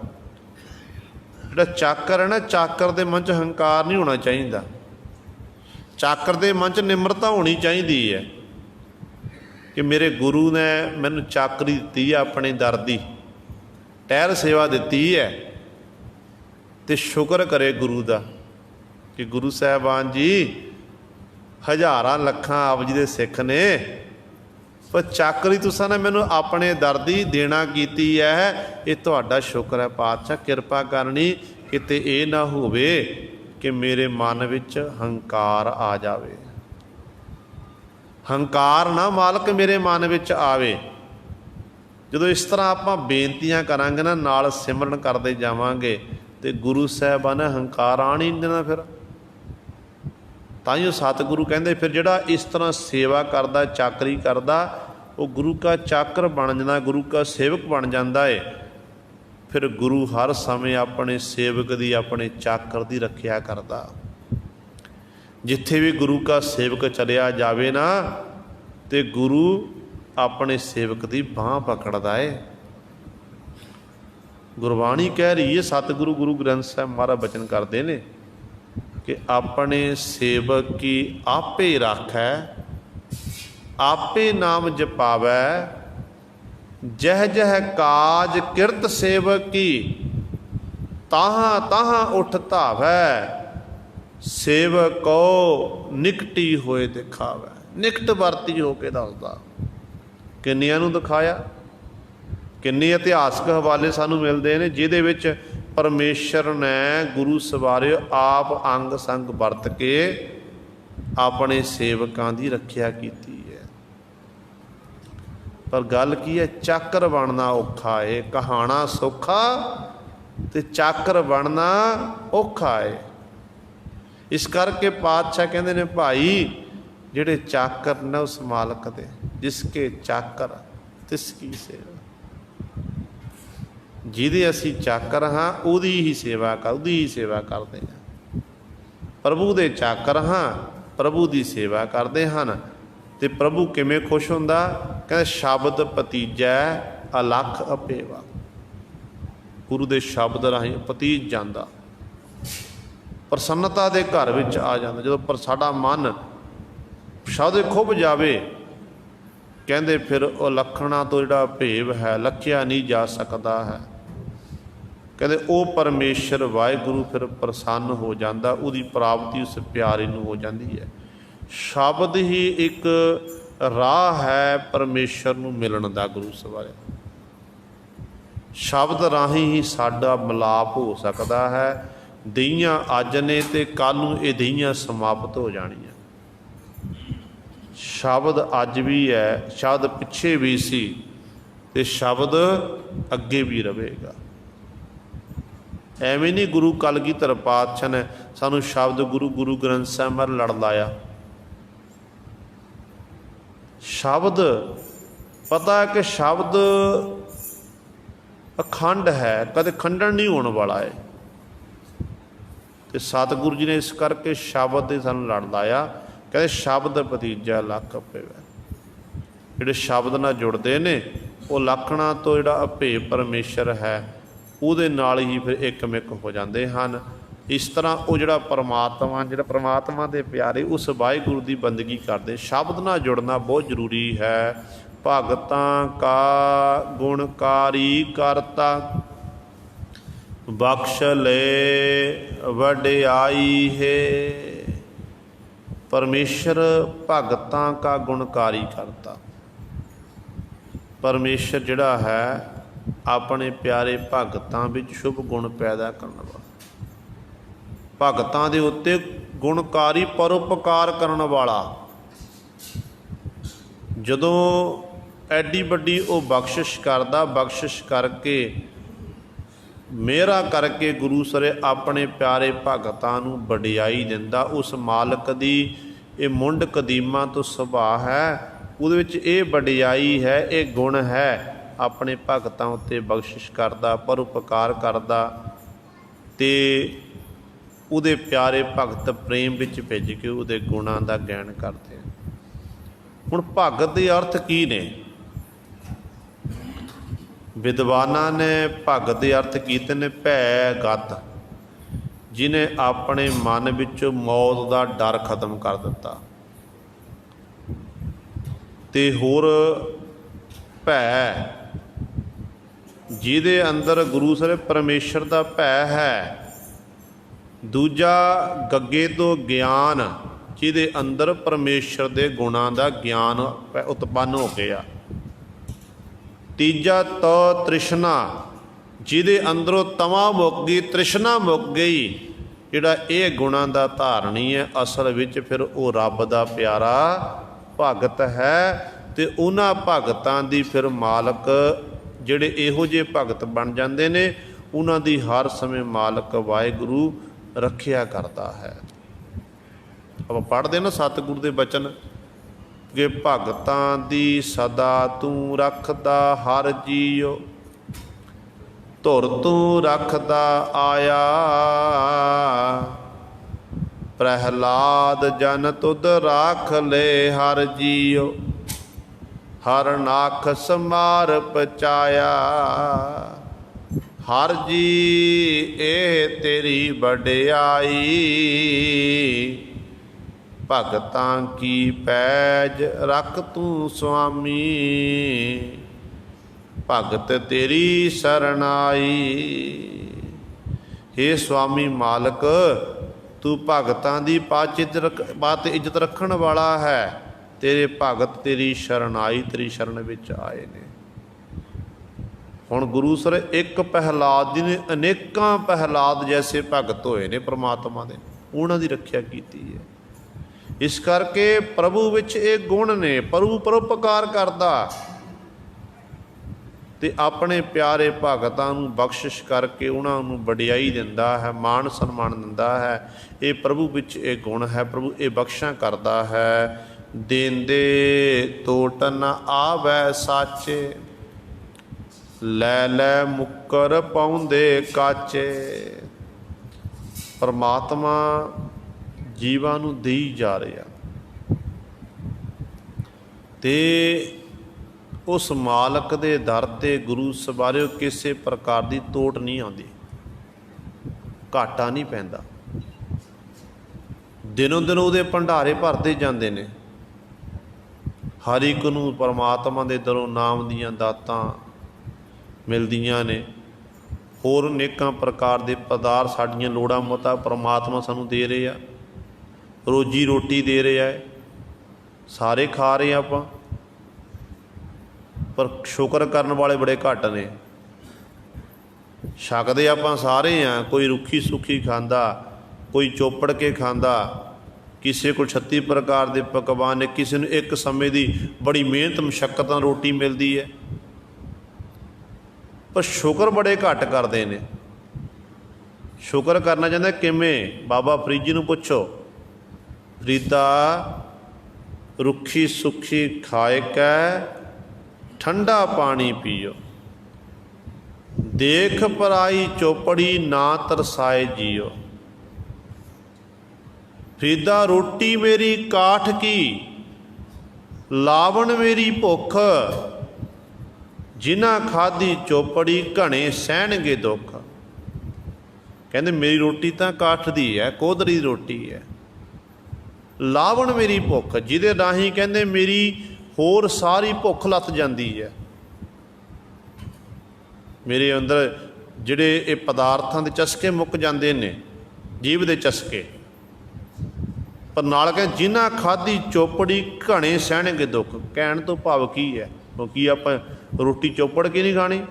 जिहड़ा चाकर है ना, चाकर के मन च हंकार नहीं होना चाहिए, चाकर के मन च निम्रता होनी चाहिए है कि मेरे गुरु ने मैनूं चाकरी दी है, अपने दर दी टहर सेवा दी है, तो शुक्र करे गुरु का कि गुरु साहबान जी हज़ारां लखां आप जी दे सिख ने, पर चाकरी तुसां ने मैनूं अपने दर दी देना कीती है। ये तुहाडा शुक्र है पातशाह, किरपा करनी किते ये ना होवे कि मेरे मन विच हंकार आ जावे, हंकार ना मालक मेरे मन विच आवे। जो इस तरह आप बेनतियां करांगे ना, नाल सिमरन करते जावांगे, तो गुरु साहबान ने हंकार आण ही नहीं देना। फिर ताइयों सतगुरु कहते फिर जिहड़ा इस तरह सेवा करदा, चाकरी करदा, वो गुरु का चाकर बन जाता, गुरु का सेवक बन जाता है। फिर गुरु हर समय अपने सेवक की, अपने चाकर की रखिया करदा। जिथे भी गुरु का सेवक चलिया जावे ना, तो गुरु अपने सेवक की बांह पकड़दा है। गुरबाणी कह रही है, सतगुरु गुरु ग्रंथ साहब महाराज बचन करते हैं कि अपने सेवक की आपे राखै, आपे नाम जपावै, जह जह काज किरत सेवक की, ताहां ताहां उठ धावै, सेवक को निकटी होए दिखावै। निकट वरती होके दसदा, किन्नियां नूं दिखाया, किन्ने इतिहासक हवाले सानूं मिलते हैं जिहदे विच परमेश्वर ने गुरु सवारे आप अंग संग वरत के अपने सेवकां दी रखिया कीती है। पर गल की है, चाकर बनना औखा है। कहाना सौखा ते चाकर बनना औखा है। इस करके पातशाह कहते ने भाई जिहड़े चाकर ने उस मालक दे, जिसके चाकर तिसकी सेवा, जिहदे असी चाकर हाँ उहदी ही सेवा करते हैं। प्रभु दे चाकर हाँ, प्रभु की सेवा करते हैं। तो प्रभु किवें खुश हुंदा? कहते शब्द भतीजै अलख अपेवा। गुरु दे शब्द राही भतीज जांदा, प्रसन्नता दे घर विच आ जांदा। जदों पर साडा मन शब्द खुभ जावे, कहते फिर वो लखणा तो जिहड़ा भेव है लखिया नहीं जा सकता है। कहते वो परमेश्वर वाहिगुरु फिर प्रसन्न हो जाता, उसकी प्राप्ति उस प्यारे नूं हो जाती है। शब्द ही एक राह है परमेश्वर नूं मिलण दा। गुरु सवारे शब्द राही ही साडा मिलाप हो सकता है। दईयां अज ने ते कल नूं ये दईयां समाप्त हो जाणियां। शब्द अज भी है, शब्द पिछे भी सी, ते शब्द अगे भी रहेगा। एवें नहीं गुरु कलगीधर पातशाह ने सानू शब्द गुरु गुरु ग्रंथ साहिब मर लड़ लाया। शब्द पता है कि शब्द अखंड है, कदे खंडन नहीं होने वाला है। तो सतगुरु जी ने इस करके शब्द ही सानू लड़ लाया। कहते शब्द भतीजा लख अपेवा। जिहड़े शब्द नाल जुड़ते ने वो लखणा तो जिहड़ा अभेव परमेश्वर है उहदे नाल ही फिर एकमिक हो जाते हैं। इस तरह वो जिहड़ा परमात्मा दे प्यारे उस वाहिगुरू की बंदगी करते, शब्द नाल जुड़ना बहुत जरूरी है। भगतां का गुणकारी करता, बख्श ले वडियाई है। परमेश्वर भगतां का गुणकारी करता, परमेश्वर जिहड़ा है अपने प्यारे भगतां विच शुभ गुण पैदा करने वाला, भगतां दे उत्ते गुणकारी परोपकार करन वाला। जदों एडी वड्डी वो बख्शिश करदा, बख्शिश करके मेहरा करके गुरु सरे अपने प्यारे भगतां नूं वडियाई दिंदा। उस मालक दी ये मुंड कदीमा तो सुभाअ है, उहदे विच ये वडियाई है, ये गुण है, अपने भगतां उत्ते बख्शिश करदा, परोपकार करदा ते उहदे प्यारे भगत प्रेम विच भिज के उहदे गुणां दा ज्ञान करदे। हुण भगत दे अर्थ की ने? विद्वानां ने भगत दे अर्थ कीते ने भै गत, जिन्हें अपने मन विचों मौत का डर खत्म कर दिता। ते होर भै, जिहदे अंदर गुरु सर परमेश्वर का भै है। दूजा गगे तो ज्ञान, जिहदे अंदर परमेश्वर के गुणां का ज्ञान उत्पन्न हो गया। तीजा तो तृष्णा, जिहदे अंदरों तमा मुक गई, तृष्णा मुक गई। जिहड़ा ये गुणां का धारणी है, असल विच फिर वो रब का प्यारा भगत है। ते उन्हां भगतां दी फिर मालक जिहड़े इहो जिहे भगत बन जांदे ने, उन्हां दी हर समय मालक वाहिगुरू रखिया करता है। अब पढ़ते ना सतगुरु के बचन कि भगतां दी सदा तू रखदा हर जीओ, धुर तू रखदा आया। प्रहलाद जन तुद राख ले हर जीओ, हर नाख समार पचाया। हर जी ए तेरी वडियाई, भगतां की पैज रख तू स्वामी। भगत तेरी शरणाई, हे स्वामी मालक तू भगतां दी बात इज्जत रखण वाला है। तेरे भगत तेरी शरणाई, तेरी शरण विच आए ने। हुण गुरु सर एक प्रहलाद जी ने अनेकां प्रहलाद जैसे भगत होए ने परमात्मा दे, उन्हां दी रखिया कीती है। इस करके प्रभु विच ये गुण ने, प्रभु परोपकार करदा ते अपने प्यारे भगतां नूं बख्शिश करके उन्हां नूं वडियाई दिंदा है, मान सन्मान दिंदा है। ये प्रभु विच ये गुण है, प्रभु ये बख्शां करदा है। देंदे तोट न आवै साचे, लै लै मुक्कर पाउंदे काचे। परमात्मा जीवां नूं देई जा रहा ते उस मालक दे दर ते गुरु सवारिओ किसी प्रकार की तोट नहीं आती, घाटा नहीं पैंदा। दिनों दिन उहदे भंडारे भरते जाते हैं। हर एक नूं परमात्मा दे दरों नाम दीयां दातां मिलदियां ने। होर अनेकां प्रकार के पदार्थ साडियां लोड़ां मता परमात्मा सानूं दे रहे आ, रोजी रोटी दे रहा है, सारे खा रहे हैं आपां, पर शुक्र करन वाले बड़े घट ने। छकदे आपां सारे हैं, कोई रुखी सुखी खांदा, कोई चोपड़ के खांदा, किसी को 36 प्रकार के पकवान ने, किसी नूं एक समय की बड़ी मेहनत मुशक्कत नाल रोटी मिलती है, पर शुक्र बड़े घट करते हैं। शुक्र करना चाहते किवें? बाबा फरीद जी नूं पुछो, फरीदा रुखी सुखी खाए कै ठंडा पानी पियो, देख पराई चौपड़ी ना तरसाए जियो। फरीदा रोटी मेरी काठ की, लावण मेरी भुख, जिन्हां खाधी चौपड़ी घने सहणगे दुख। ਕਹਿੰਦੇ ਮੇਰੀ ਰੋਟੀ ਤਾਂ ਕਾਠ ਦੀ ਹੈ, ਕੋਧਰੀ ਦੀ ਰੋਟੀ ਹੈ। ਲਾਵਣ ਮੇਰੀ ਭੁੱਖ, ਜਿਹਦੇ ਰਾਹੀਂ ਕਹਿੰਦੇ ਮੇਰੀ ਹੋਰ ਸਾਰੀ ਭੁੱਖ ਲੱਥ ਜਾਂਦੀ ਹੈ। ਮੇਰੇ ਅੰਦਰ ਜਿਹੜੇ ਇਹ ਪਦਾਰਥਾਂ ਦੇ ਚਸਕੇ ਮੁੱਕ ਜਾਂਦੇ ਨੇ, ਜੀਭ ਦੇ ਚਸਕੇ। ਪਰ ਨਾਲ ਕਹਿੰਦੇ ਜਿਨ੍ਹਾਂ ਖਾਧੀ ਚੋਪੜੀ ਘਣੇ ਸਹਿਣਗੇ ਦੁੱਖ। ਕਹਿਣ ਤੋਂ ਭਾਵ ਕੀ ਹੈ? ਕਿਉਂਕਿ ਆਪਾਂ ਰੋਟੀ ਚੋਪੜ ਕੇ ਨਹੀਂ ਖਾਣੀ।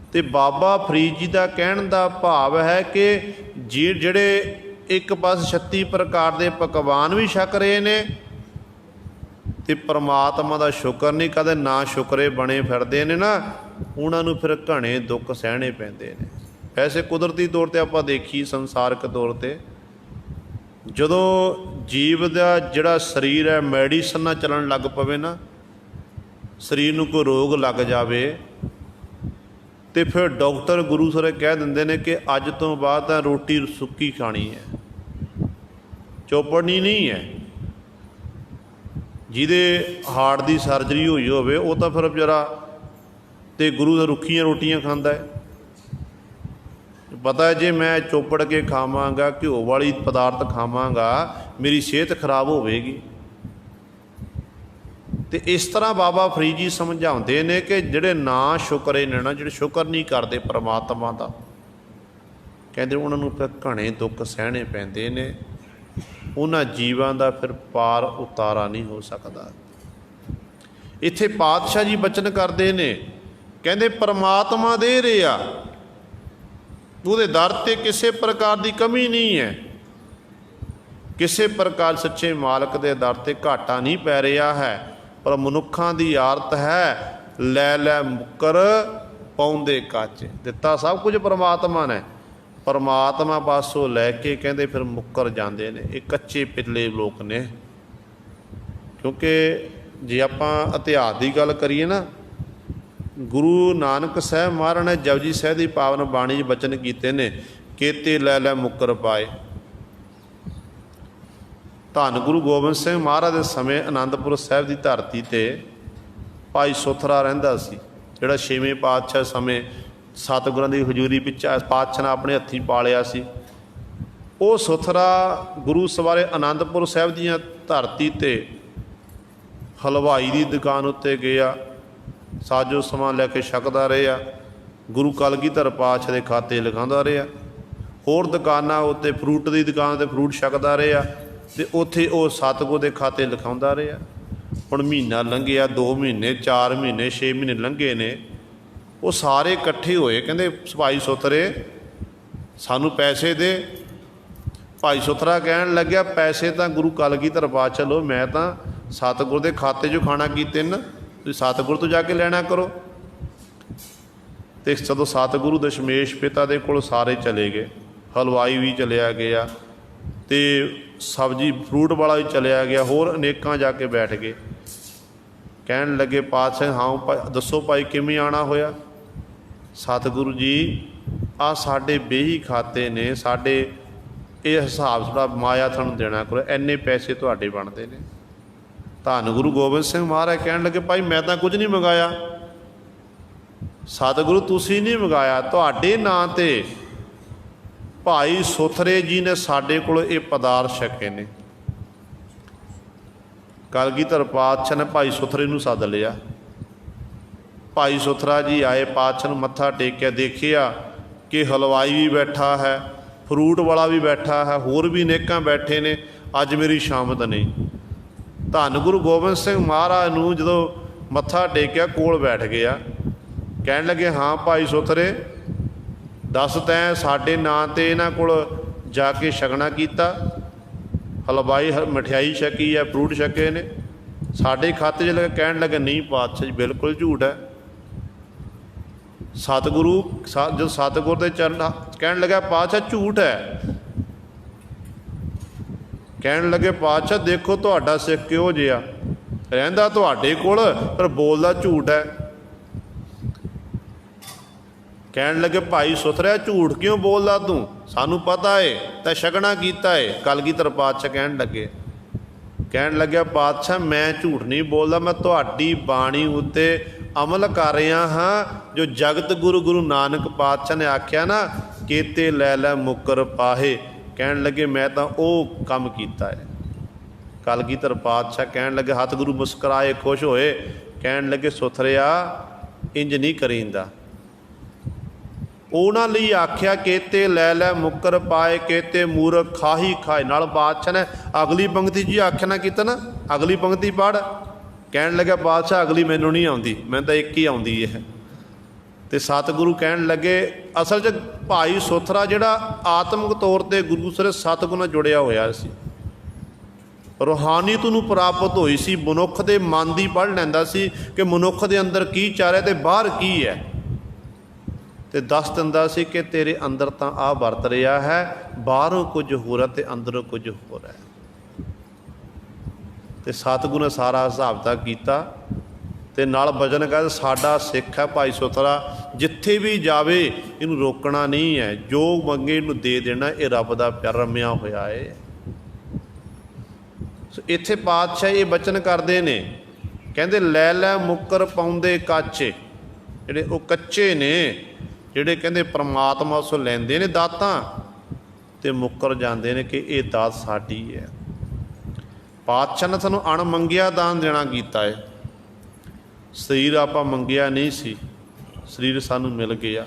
ਅਤੇ ਬਾਬਾ ਫਰੀਦ ਜੀ ਦਾ ਕਹਿਣ ਦਾ ਭਾਵ ਹੈ ਕਿ ਜਿਹੜੇ ਇੱਕ ਪਾਸੇ 36 ਪ੍ਰਕਾਰ ਦੇ ਪਕਵਾਨ ਵੀ ਛਕ ਰਹੇ ਨੇ ਅਤੇ ਪਰਮਾਤਮਾ ਦਾ ਸ਼ੁਕਰ ਨਹੀਂ, ਕਦੇ ਨਾ ਸ਼ੁਕਰੇ ਬਣੇ ਫਿਰਦੇ ਨੇ ਨਾ, ਉਹਨਾਂ ਨੂੰ ਫਿਰ ਘਣੇ ਦੁੱਖ ਸਹਿਣੇ ਪੈਂਦੇ ਨੇ। ਵੈਸੇ ਕੁਦਰਤੀ ਤੌਰ 'ਤੇ ਆਪਾਂ ਦੇਖੀ, ਸੰਸਾਰਕ ਤੌਰ 'ਤੇ ਜਦੋਂ ਜੀਵ ਦਾ ਜਿਹੜਾ ਸਰੀਰ ਹੈ ਮੈਡੀਸਨ ਨਾਲ ਚੱਲਣ ਲੱਗ ਪਵੇ ਨਾ, ਸਰੀਰ ਨੂੰ ਕੋਈ ਰੋਗ ਲੱਗ ਜਾਵੇ, ਅਤੇ ਫਿਰ ਡਾਕਟਰ ਗੁਰੂ ਸਾਰੇ ਕਹਿ ਦਿੰਦੇ ਨੇ ਕਿ ਅੱਜ ਤੋਂ ਬਾਅਦ ਤਾਂ ਰੋਟੀ ਸੁੱਕੀ ਖਾਣੀ ਹੈ, ਚੋਪੜਨੀ ਨਹੀਂ ਹੈ। ਜਿਹਦੇ ਹਾਰਟ ਦੀ ਸਰਜਰੀ ਹੋਈ ਹੋਵੇ ਉਹ ਤਾਂ ਫਿਰ ਵਿਚਾਰਾ ਅਤੇ ਗੁਰੂ ਦਾ ਰੁੱਖੀਆਂ ਰੋਟੀਆਂ ਖਾਂਦਾ ਹੈ। ਪਤਾ ਹੈ ਜੇ ਮੈਂ ਚੋਪੜ ਕੇ ਖਾਵਾਂਗਾ, ਘਿਓ ਵਾਲੀ ਪਦਾਰਥ ਖਾਵਾਂਗਾ, ਮੇਰੀ ਸਿਹਤ ਖਰਾਬ ਹੋਵੇਗੀ। ਅਤੇ ਇਸ ਤਰ੍ਹਾਂ ਬਾਬਾ ਫਰੀਦ ਜੀ ਸਮਝਾਉਂਦੇ ਨੇ ਕਿ ਜਿਹੜੇ ਨਾ ਸ਼ੁਕਰੇ ਨੇ ਨਾ, ਜਿਹੜੇ ਸ਼ੁਕਰ ਨਹੀਂ ਕਰਦੇ ਪਰਮਾਤਮਾ ਦਾ, ਕਹਿੰਦੇ ਉਹਨਾਂ ਨੂੰ ਫਿਰ ਘਣੇ ਦੁੱਖ ਸਹਿਣੇ ਪੈਂਦੇ ਨੇ। ਉਹਨਾਂ ਜੀਵਾਂ ਦਾ ਫਿਰ ਪਾਰ ਉਤਾਰਾ ਨਹੀਂ ਹੋ ਸਕਦਾ। ਇੱਥੇ ਪਾਤਸ਼ਾਹ ਜੀ ਬਚਨ ਕਰਦੇ ਨੇ, ਕਹਿੰਦੇ ਪਰਮਾਤਮਾ ਦੇ ਰਿਹਾ, ਉਹਦੇ ਦਰ 'ਤੇ ਕਿਸੇ ਪ੍ਰਕਾਰ ਦੀ ਕਮੀ ਨਹੀਂ ਹੈ। ਕਿਸੇ ਪ੍ਰਕਾਰ ਸੱਚੇ ਮਾਲਕ ਦੇ ਦਰ 'ਤੇ ਘਾਟਾ ਨਹੀਂ ਪੈ ਰਿਹਾ ਹੈ। ਪਰ ਮਨੁੱਖਾਂ ਦੀ ਆਦਤ ਹੈ ਲੈ ਲੈ ਮੁੱਕਰ ਪਾਉਂਦੇ ਕੱਚ। ਦਿੱਤਾ ਸਭ ਕੁਝ ਪਰਮਾਤਮਾ ਨੇ, ਪਰਮਾਤਮਾ ਪਾਸੋਂ ਲੈ ਕੇ ਕਹਿੰਦੇ ਫਿਰ ਮੁੱਕਰ ਜਾਂਦੇ ਨੇ। ਇਹ ਕੱਚੇ ਪਿੱਲੇ ਲੋਕ ਨੇ। ਕਿਉਂਕਿ ਜੇ ਆਪਾਂ ਇਤਿਹਾਸ ਦੀ ਗੱਲ ਕਰੀਏ ਨਾ, ਗੁਰੂ ਨਾਨਕ ਸਾਹਿਬ ਮਹਾਰਾਜ ਨੇ ਜਪਜੀ ਸਾਹਿਬ ਦੀ ਪਾਵਨ ਬਾਣੀ 'ਚ ਬਚਨ ਕੀਤੇ ਨੇ, ਕੇਤੇ ਲੈ ਲੈ ਮੁੱਕਰ ਪਾਏ। ਧੰਨ ਗੁਰੂ ਗੋਬਿੰਦ ਸਿੰਘ ਮਹਾਰਾਜ ਦੇ ਸਮੇਂ ਅਨੰਦਪੁਰ ਸਾਹਿਬ ਦੀ ਧਰਤੀ 'ਤੇ ਭਾਈ ਸੁਥਰਾ ਰਹਿੰਦਾ ਸੀ, ਜਿਹੜਾ 6ਵੇਂ ਪਾਤਸ਼ਾਹ ਸਮੇਂ ਸਤਿਗੁਰਾਂ ਦੀ ਹਜ਼ੂਰੀ ਵਿੱਚ ਪਾਤਸ਼ਾਹ ਨੇ ਆਪਣੇ ਹੱਥੀਂ ਪਾਲਿਆ ਸੀ। ਉਹ ਸੁਥਰਾ ਗੁਰੂ ਸਵਾਰੇ ਅਨੰਦਪੁਰ ਸਾਹਿਬ ਦੀਆਂ ਧਰਤੀ 'ਤੇ ਹਲਵਾਈ ਦੀ ਦੁਕਾਨ ਉੱਤੇ ਗਿਆ, ਸਾਜੋ ਸਮਾਨ ਲੈ ਕੇ ਛਕਦਾ ਰਿਹਾ, ਗੁਰੂ ਕਲਗੀਧਰ ਪਾਤਸ਼ਾਹ ਦੇ ਖਾਤੇ ਲਿਖਾਉਂਦਾ ਰਿਹਾ। ਹੋਰ ਦੁਕਾਨਾਂ ਉੱਤੇ ਫਰੂਟ ਦੀ ਦੁਕਾਨ 'ਤੇ ਫਰੂਟ ਛਕਦਾ ਰਿਹਾ, ਅਤੇ ਉੱਥੇ ਉਹ ਸਤਿਗੁਰ ਦੇ ਖਾਤੇ ਲਿਖਾਉਂਦਾ ਰਿਹਾ। ਹੁਣ ਮਹੀਨਾ ਲੰਘਿਆ, 2 ਮਹੀਨੇ, 4 ਮਹੀਨੇ, 6 ਮਹੀਨੇ ਲੰਘੇ ਨੇ। ਉਹ ਸਾਰੇ ਇਕੱਠੇ ਹੋਏ, ਕਹਿੰਦੇ ਭਾਈ ਸੁਥਰੇ ਸਾਨੂੰ ਪੈਸੇ ਦੇ। ਭਾਈ ਸੁਥਰਾ ਕਹਿਣ ਲੱਗਿਆ ਪੈਸੇ ਤਾਂ ਗੁਰੂ ਕਲਗੀਧਰ ਪਾਤਸ਼ਾਹ ਲਓ, ਮੈਂ ਤਾਂ ਸਤਿਗੁਰ ਦੇ ਖਾਤੇ 'ਚੋਂ ਖਾਣਾ ਕੀਤੇ ਨਾ, ਤੁਸੀਂ ਸਤਿਗੁਰ ਤੋਂ ਜਾ ਕੇ ਲੈਣਾ ਕਰੋ। ਅਤੇ ਜਦੋਂ ਸਤਿਗੁਰੂ ਦਸ਼ਮੇਸ਼ ਪਿਤਾ ਦੇ ਕੋਲ ਸਾਰੇ ਚਲੇ ਗਏ, ਹਲਵਾਈ ਵੀ ਚਲਿਆ ਗਿਆ ਅਤੇ ਸਬਜ਼ੀ ਫਰੂਟ ਵਾਲਾ ਵੀ ਚਲਿਆ ਗਿਆ, ਹੋਰ ਅਨੇਕਾਂ ਜਾ ਕੇ ਬੈਠ ਗਏ। ਕਹਿਣ ਲੱਗੇ ਪਾਤਸ਼ਾਹ ਹਾਂ ਦੱਸੋ ਭਾਈ ਕਿਵੇਂ ਆਉਣਾ ਹੋਇਆ? ਸਤਿਗੁਰੂ ਜੀ ਆਹ ਸਾਡੇ ਬੇਹੀ ਖਾਤੇ ਨੇ, ਸਾਡੇ ਇਹ ਹਿਸਾਬ ਥੋੜ੍ਹਾ ਮਾਇਆ ਤੁਹਾਨੂੰ ਦੇਣਾ ਕਰੋ, ਇੰਨੇ ਪੈਸੇ ਤੁਹਾਡੇ ਬਣਦੇ ਨੇ। ਧੰਨ ਗੁਰੂ ਗੋਬਿੰਦ ਸਿੰਘ ਮਹਾਰਾਜ ਕਹਿਣ ਲੱਗੇ ਭਾਈ ਮੈਂ ਤਾਂ ਕੁਝ ਨਹੀਂ ਮੰਗਾਇਆ। ਸਤਿਗੁਰੂ ਤੁਸੀਂ ਨਹੀਂ ਮੰਗਾਇਆ, ਤੁਹਾਡੇ ਨਾਂ 'ਤੇ ਭਾਈ ਸੁਥਰੇ ਜੀ ਨੇ ਸਾਡੇ ਕੋਲ ਇਹ ਪਦਾਰਥ ਛਕੇ ਨੇ। ਕਲਗੀਧਰ ਪਾਤਸ਼ਾਹ ਨੇ ਭਾਈ ਸੁਥਰੇ ਨੂੰ ਸੱਦ ਲਿਆ। ਭਾਈ ਸੁਥਰਾ ਜੀ ਆਏ, ਪਾਤਸ਼ਾਹ ਨੂੰ ਮੱਥਾ ਟੇਕਿਆ, ਦੇਖਿਆ ਕਿ ਹਲਵਾਈ ਵੀ ਬੈਠਾ ਹੈ, ਫਰੂਟ ਵਾਲਾ ਵੀ ਬੈਠਾ ਹੈ, ਹੋਰ ਵੀ ਅਨੇਕਾਂ ਬੈਠੇ ਨੇ, ਅੱਜ ਮੇਰੀ ਸ਼ਾਮਤ ਨਹੀਂ। ਧੰਨ ਗੁਰੂ ਗੋਬਿੰਦ ਸਿੰਘ ਮਹਾਰਾਜ ਨੂੰ ਜਦੋਂ ਮੱਥਾ ਟੇਕਿਆ, ਕੋਲ ਬੈਠ ਗਿਆ। ਕਹਿਣ ਲੱਗੇ ਹਾਂ ਭਾਈ ਸੁਥਰੇ ਦੱਸ ਤੈਂ ਸਾਡੇ ਨਾਂ 'ਤੇ ਇਹਨਾਂ ਕੋਲ ਜਾ ਕੇ ਛਕਣਾ ਕੀਤਾ, ਹਲਵਾਈ ਮਠਿਆਈ ਛਕੀ ਹੈ, ਫਰੂਟ ਛਕੇ ਨੇ, ਸਾਡੇ ਖਾਤੇ 'ਚ ਲੱਗਾ। ਕਹਿਣ ਲੱਗੇ ਨਹੀਂ ਪਾਤਸ਼ਾਹ ਜੀ ਬਿਲਕੁਲ ਝੂਠ ਹੈ। ਸਤਿਗੁਰੂ ਜਦੋਂ ਸਤਿਗੁਰ ਦੇ ਚਰਨ ਕਹਿਣ ਲੱਗਾ ਪਾਤਸ਼ਾਹ ਝੂਠ ਹੈ। ਕਹਿਣ ਲੱਗੇ ਪਾਤਸ਼ਾਹ ਦੇਖੋ ਤੁਹਾਡਾ ਸਿੱਖ ਕਿਹੋ ਜਿਹਾ, ਰਹਿੰਦਾ ਤੁਹਾਡੇ ਕੋਲ ਪਰ ਬੋਲਦਾ ਝੂਠ ਹੈ। ਕਹਿਣ ਲੱਗੇ ਭਾਈ ਸੁਥਰਿਆ ਝੂਠ ਕਿਉਂ ਬੋਲਦਾ ਤੂੰ, ਸਾਨੂੰ ਪਤਾ ਏ ਤਾਂ ਛਕਣਾ ਕੀਤਾ ਏ। ਕਲਗੀਧਰ ਪਾਤਸ਼ਾਹ ਕਹਿਣ ਲੱਗਿਆ ਪਾਤਸ਼ਾਹ ਮੈਂ ਝੂਠ ਨਹੀਂ ਬੋਲਦਾ, ਮੈਂ ਤੁਹਾਡੀ ਬਾਣੀ ਉੱਤੇ ਅਮਲ ਕਰ ਰਿਹਾ ਹਾਂ। ਜੋ ਜਗਤ ਗੁਰੂ ਨਾਨਕ ਪਾਤਸ਼ਾਹ ਨੇ ਆਖਿਆ ਨਾ केते लै लै मुकर पाहे, कहन लगे मैं तो वो काम किया है। कलगीधर पातशाह कहन लगे, सतगुरु मुस्कराए खुश होए, कहन लगे सुथरिया इंज नहीं करींदा। उन्हां लई आख्या केते लै लै मुकर पाए, केते मूरख खाही खाए। नाल बादशाह ने अगली पंक्ति जी आख्या ना किता ना, अगली पंक्ति पढ़। कहन लगा बादशाह अगली मैनू नहीं आउंदी, मैं तो एक ही आउंदी है। तो सतगुरु कहन लगे असल च भाई सोथरा जिहड़ा आत्मक तौर पर गुरु सर सतगुरु नाल जुड़िया होया सी, रूहानीत नूं प्राप्त होई सी, मनुख दे मन दी पढ़ लैंदा सी कि मनुख दे अंदर की चाह रहा ते बाहर की है, तो दस दिंदा सी कि तेरे अंदर तो आ वरत रहा है, बाहरों कुछ हो रहा ते अंदरों कुछ हो रहा है। तो सतगुरु ने सारा हिसाब किताब कीता ते नाल बचन कहते साडा सिख है भाई सोथरा, जिथे भी जावे इनू रोकना नहीं है, जो मंगे इनू दे देना, ये रब दा प्यार रमिया होया है। इत्थे पातशाह ये बचन करते ने, कहते लै लै मुकर पाउंदे काचे, जिहड़े वो कच्चे ने, जिहड़े कहते परमात्मा उसों लैंदे ने दातां ते मुकर जांदे ने कि ये दात साडी है। पातशाह ने सानूं अणमंगिया दान देना कीता है। शरीर आपां मंगिया नहीं सी, शरीर सानूं मिल गया।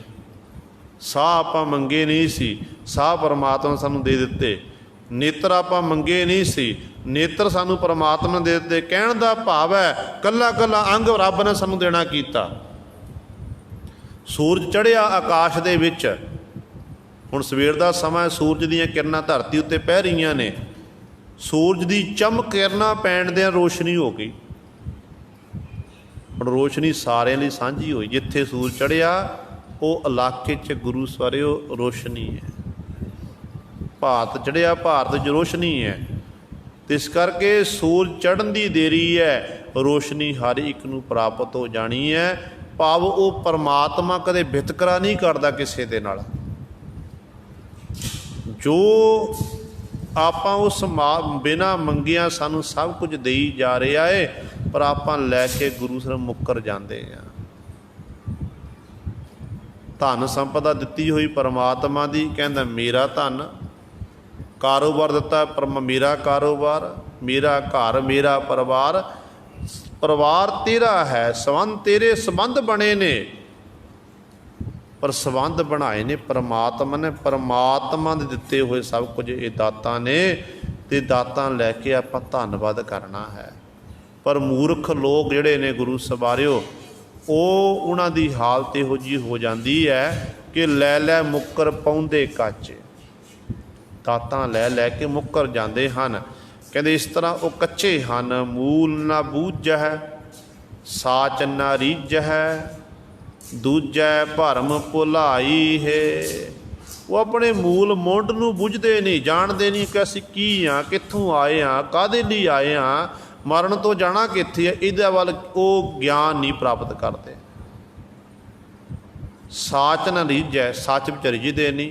साह आपां मंगे नहीं सी, साह परमात्मा ने सानूं दे दिते। नेत्र आपां मंगे नहीं सी, नेत्र सानूं परमात्मा ने दे दिते। कहण दा भाव है कल्ला कल्ला अंग रब ने सानूं देना कीता। सूरज चढ़िया आकाश दे विच, हुण सवेर दा समां, सूरज दीयां किरणां धरती उत्ते पै रहीआं ने, सूरज की चमक किरणां पैण दे रोशनी हो गई। हुण रोशनी सारिਆਂ ਲਈ ਸਾਂਝੀ होई, जिथे सूरज चढ़िया वो इलाके च गुरु सवारियो रोशनी है। भारत चढ़िया भारत च रोशनी है, तो इस करके सूरज चढ़न की देरी है, रोशनी हर एक नूं प्राप्त हो जानी है। भाव वो परमात्मा कदे वितकरा नहीं करता किसी दे नाल। जो आपां उस बिना मंगिया सानू सब कुछ देई जा रहा है, पर आपां लैके गुरु सर मुकर जाते हैं। धन संपदा दिती हुई परमात्मा दी, कहंदा मेरा धन, कारोबार दिता पर मेरा कारोबार, मेरा घर, मेरा परिवार, परिवार तेरा है, संबंध तेरे संबंध बने ने, पर संबंध बनाए ने परमात्मा ने। परमात्मा दे दिते हुए सब कुछ ये दातां ने, ते दातां लैके आपां धन्नवाद करना है। पर मूर्ख लोग जिहड़े ने गुरु सवारियो, वो उन्हां दी हालत इहो जी हो जाती है कि लै लै मुकर पाउंदे काचे, दातां लै लै के मुकर जाते हैं। कहते इस तरह वो कच्चे हैं। मूल ना बूझ है, साच ना रीझ है, दूजै भरम भुलाई है। वो अपने मूल मुंड नूं बुझदे नहीं, जानते नहीं कि असीं की हाँ, कित्थों आए हाँ, काहदे लई आए हाँ, मरण तो जाना कित्थे है, इहदे वल वो ज्ञान नहीं प्राप्त करते। साच ना रीझ है, सच विच रिझदे नहीं,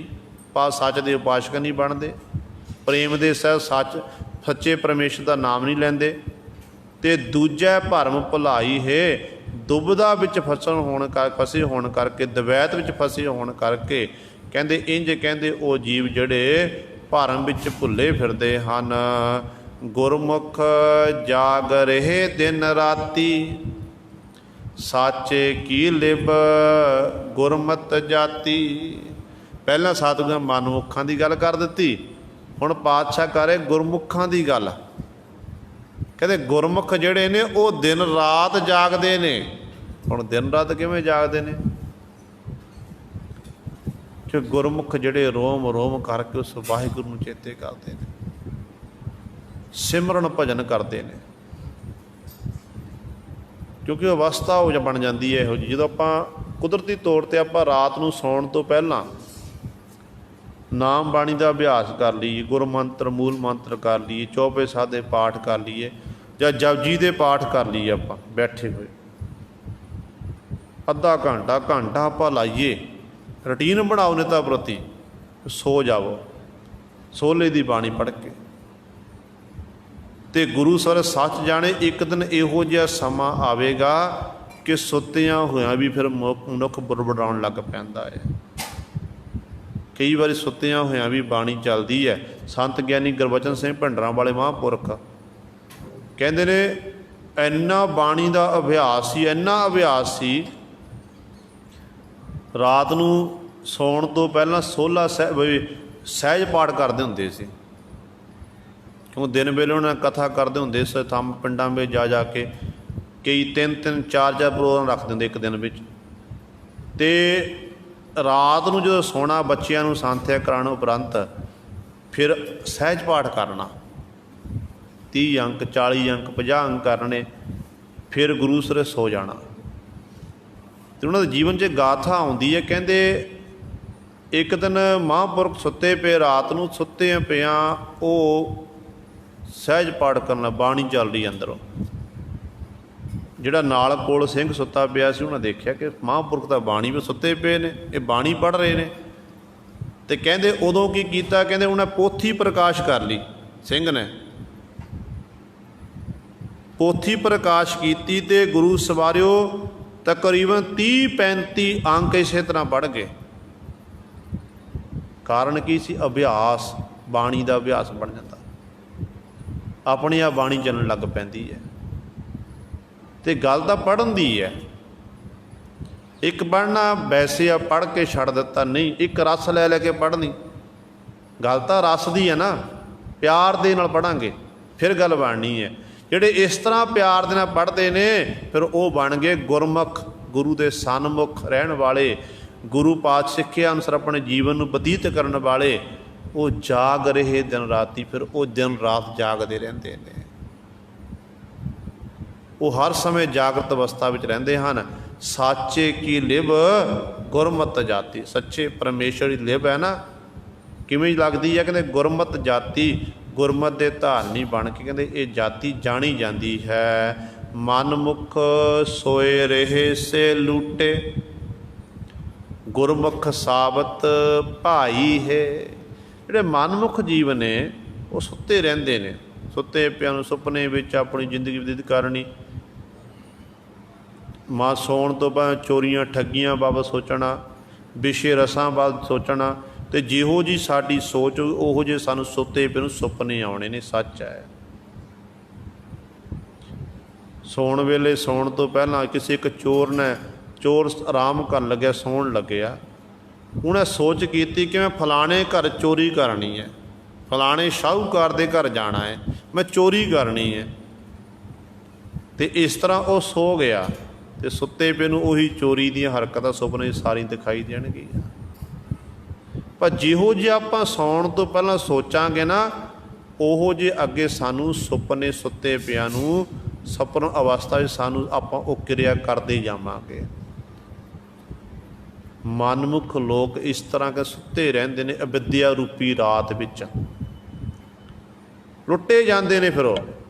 पर सच दे उपासक नहीं बनते। प्रेम दे सह सच सच्चे परमेश्वर का नाम नहीं लैंदे। ते दूजै भरम भुलाई है, दुबदा विच फसे होने करके, दवैत विच फसे होने करके, कहंदे इंज कहंदे वो जीव जड़े भरम विच भुले फिरदे हन। गुरमुख जाग रहे दिन राती, साचे की लिब गुरमत जाती। पहला सतगुरां मनमुखां की गल कर दी, हुण पातशाह करे गुरमुखां की गल। कहते गुरमुख जिहड़े ने वो दिन रात जागदे ने। हुण दिन रात किवें जागदे ने? कि गुरमुख जिहड़े रोम रोम करके उस वाहिगुरू नूं चेते करते हैं, सिमरन भजन करते हैं। क्योंकि अवस्था हो बन जाती है इहो जी, जो आपां कुदरती तौर पर आपां रात नूं सौण तो पहलां नाम बाणी का अभ्यास कर लीए, गुर मंत्र मूल मंत्र कर लीए, चौपे साधे पाठ कर लीए, या जपजी दे पाठ कर लीए। आपां बैठे हुए अद्धा घंटा घंटा आपां लाइए, रूटीन बनाओ नेता प्रति, सो जाओ सोले की बाणी पढ़ के। तो गुरु सर सच जाने एक दिन इहो जिहा समा आवेगा कि सुत्तियां होया भी फिर मनुख बुड़बड़ाउण लग पैंदा है। कई बार सुत्तियां होया भी बाणी चलती है। संत ज्ञानी गुरबचन सिंह भिंडरां वाले महापुरख कहते ने इन्ना बाणी का अभ्यास ही, इन्ना अभ्यास ही, रात नूं सौण तो पहला सोला सहज पाठ करते होंदे सी। क्यों दिन वेले उन्हें कथा करते होंदे सी थम पिंडां में जा जाके, कई 3-3 4-4 प्रोग्राम रखते होंदे एक दिन में। तो रात नूं जो सोना बच्चियां नूं सांथ्या कराने उपरंत फिर सहज पाठ करना, 30 अंक 40 अंक 50 अंक करने, फिर गुरु सरे सो जाना। तो उन्होंने जीवन च गाथा आउंदी है, कहते एक दिन महापुरख सुत्ते पे, रात नूं सुत्ते पिया वो सहज पाठ करना, बाणी चल रही अंदरों। जिहड़ा नाल कोल सिंह सुत्ता पिया सी, उन्हें देखा कि महापुरख तो बाणी में सुत्ते पे ने, ये बाणी पढ़ रहे हैं। तो कहते उदों की कीता, कहते उन्हें पोथी प्रकाश कर ली। सिंह ने पोथी प्रकाश की ते गुरु सवारियो तकरीबन 30-35 अंक इस तरह पढ़ गए। कारण की सी? अभ्यास, बाणी का अभ्यास बन जाता, अपनी आप बाणी चलन लग पैंदी है। तो गल तो पढ़न दी है, एक पढ़ना वैसे आ पढ़ के छड़ दिता नहीं, एक रस लै लैके पढ़नी। गल तो रस दी है ना, प्यार दे नाल पढ़ांगे फिर गल बननी है। जिहड़े इस तरह प्यार दे नाल पढ़ते ने फिर वो बन गए गुरमुख, गुरु के सन्मुख रहन वाले, गुरु पात सिक्ख्या अनुसार अपने जीवन को बतीत करने वाले। वो जाग रहे दिन राती, फिर वो दिन रात जागते रहते हैं। वो हर समय जागृत अवस्था में रहते हैं। साचे की लिव गुरमत जाति, सच्चे परमेश्वर की लिव है ना, किवें लगती है? कहते गुरमत जाति, गुरमत के धारनी बन के कहते ये जाति जानी जाती है। मनमुख सोए रहे से लूटे, गुरमुख साबत भाई है। जिहड़े मनमुख जीव ने वो सुत्ते रहंदे ने, सुत्ते पिया नूं सुपने विच अपनी जिंदगी बतीत करनी। मां सौण तो बाद चोरियां ठगियां बाबत सोचना, विषे रसां बाबत सोचना। तो जिहो जी साडी सोच उहो जे सानूं सुत्ते पे नूं सुपने आउणे ने। सच है, सौण वेले सौण तो पहला किसी एक चोर ने, चोर आराम कर लग्या, सौण लग्या, उन्हें सोच की कि मैं फलाने घर चोरी करनी है, फलाने शाहूकार दे घर जाना है, मैं चोरी करनी है। तो इस तरह वो सो गया, तो सुत्ते पे नूं उही चोरी दी हरकतां सुपने सारी दिखाई देणगीਆਂ। पर जिहो जे आपां सौण तो पहलां सोचांगे ना, ओहो जे अगे सानूं सुपने सुत्ते पिया नूं सपन अवस्था में सानूं आपां वो किरिया करते जावांगे। मनमुख लोग इस तरह के सुत्ते रहंदे ने, अविद्या रूपी रात विच लुट्टे जाते हैं। फिर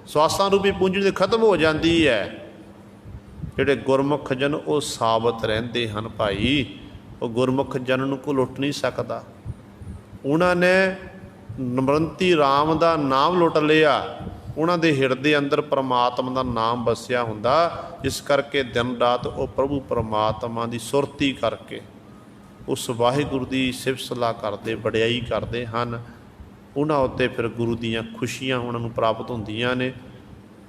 स्वासां रूपी पूंजी तो खत्म हो जाती है। जिहड़े गुरमुख जन वो साबत रहंदे हन भाई, वो गुरमुख जन नूं कोई लुट नहीं सकता। उन्होंने निमरंती राम का नाम लुट लिया, उन्होंने हिरदे अंदर परमात्मा का नाम बसिया हुंदा, जिस करके दिन रात वो प्रभु परमात्मा की सुरती करके उस वाहिगुरू की सिफत सलाह करते, वडियाई करते हैं। उन्होंने उत्ते फिर गुरु दीयां खुशियां उन्होंने प्राप्त होंदियां ने।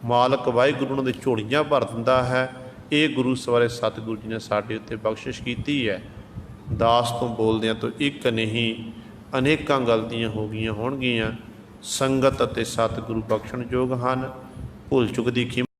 मालक वाहिगुरू उन्होंने झोलियां भर दिंदा है। ये गुरु सवारे सतगुरु जी ने साडे उत्ते बख्शिश की है। दास तो बोलदियां तो एक नहीं अनेकां गलतियां हो गईयां होणगीਆਂ। संगत अते सतगुरु बख्शण जोग हन। भुल चुक दी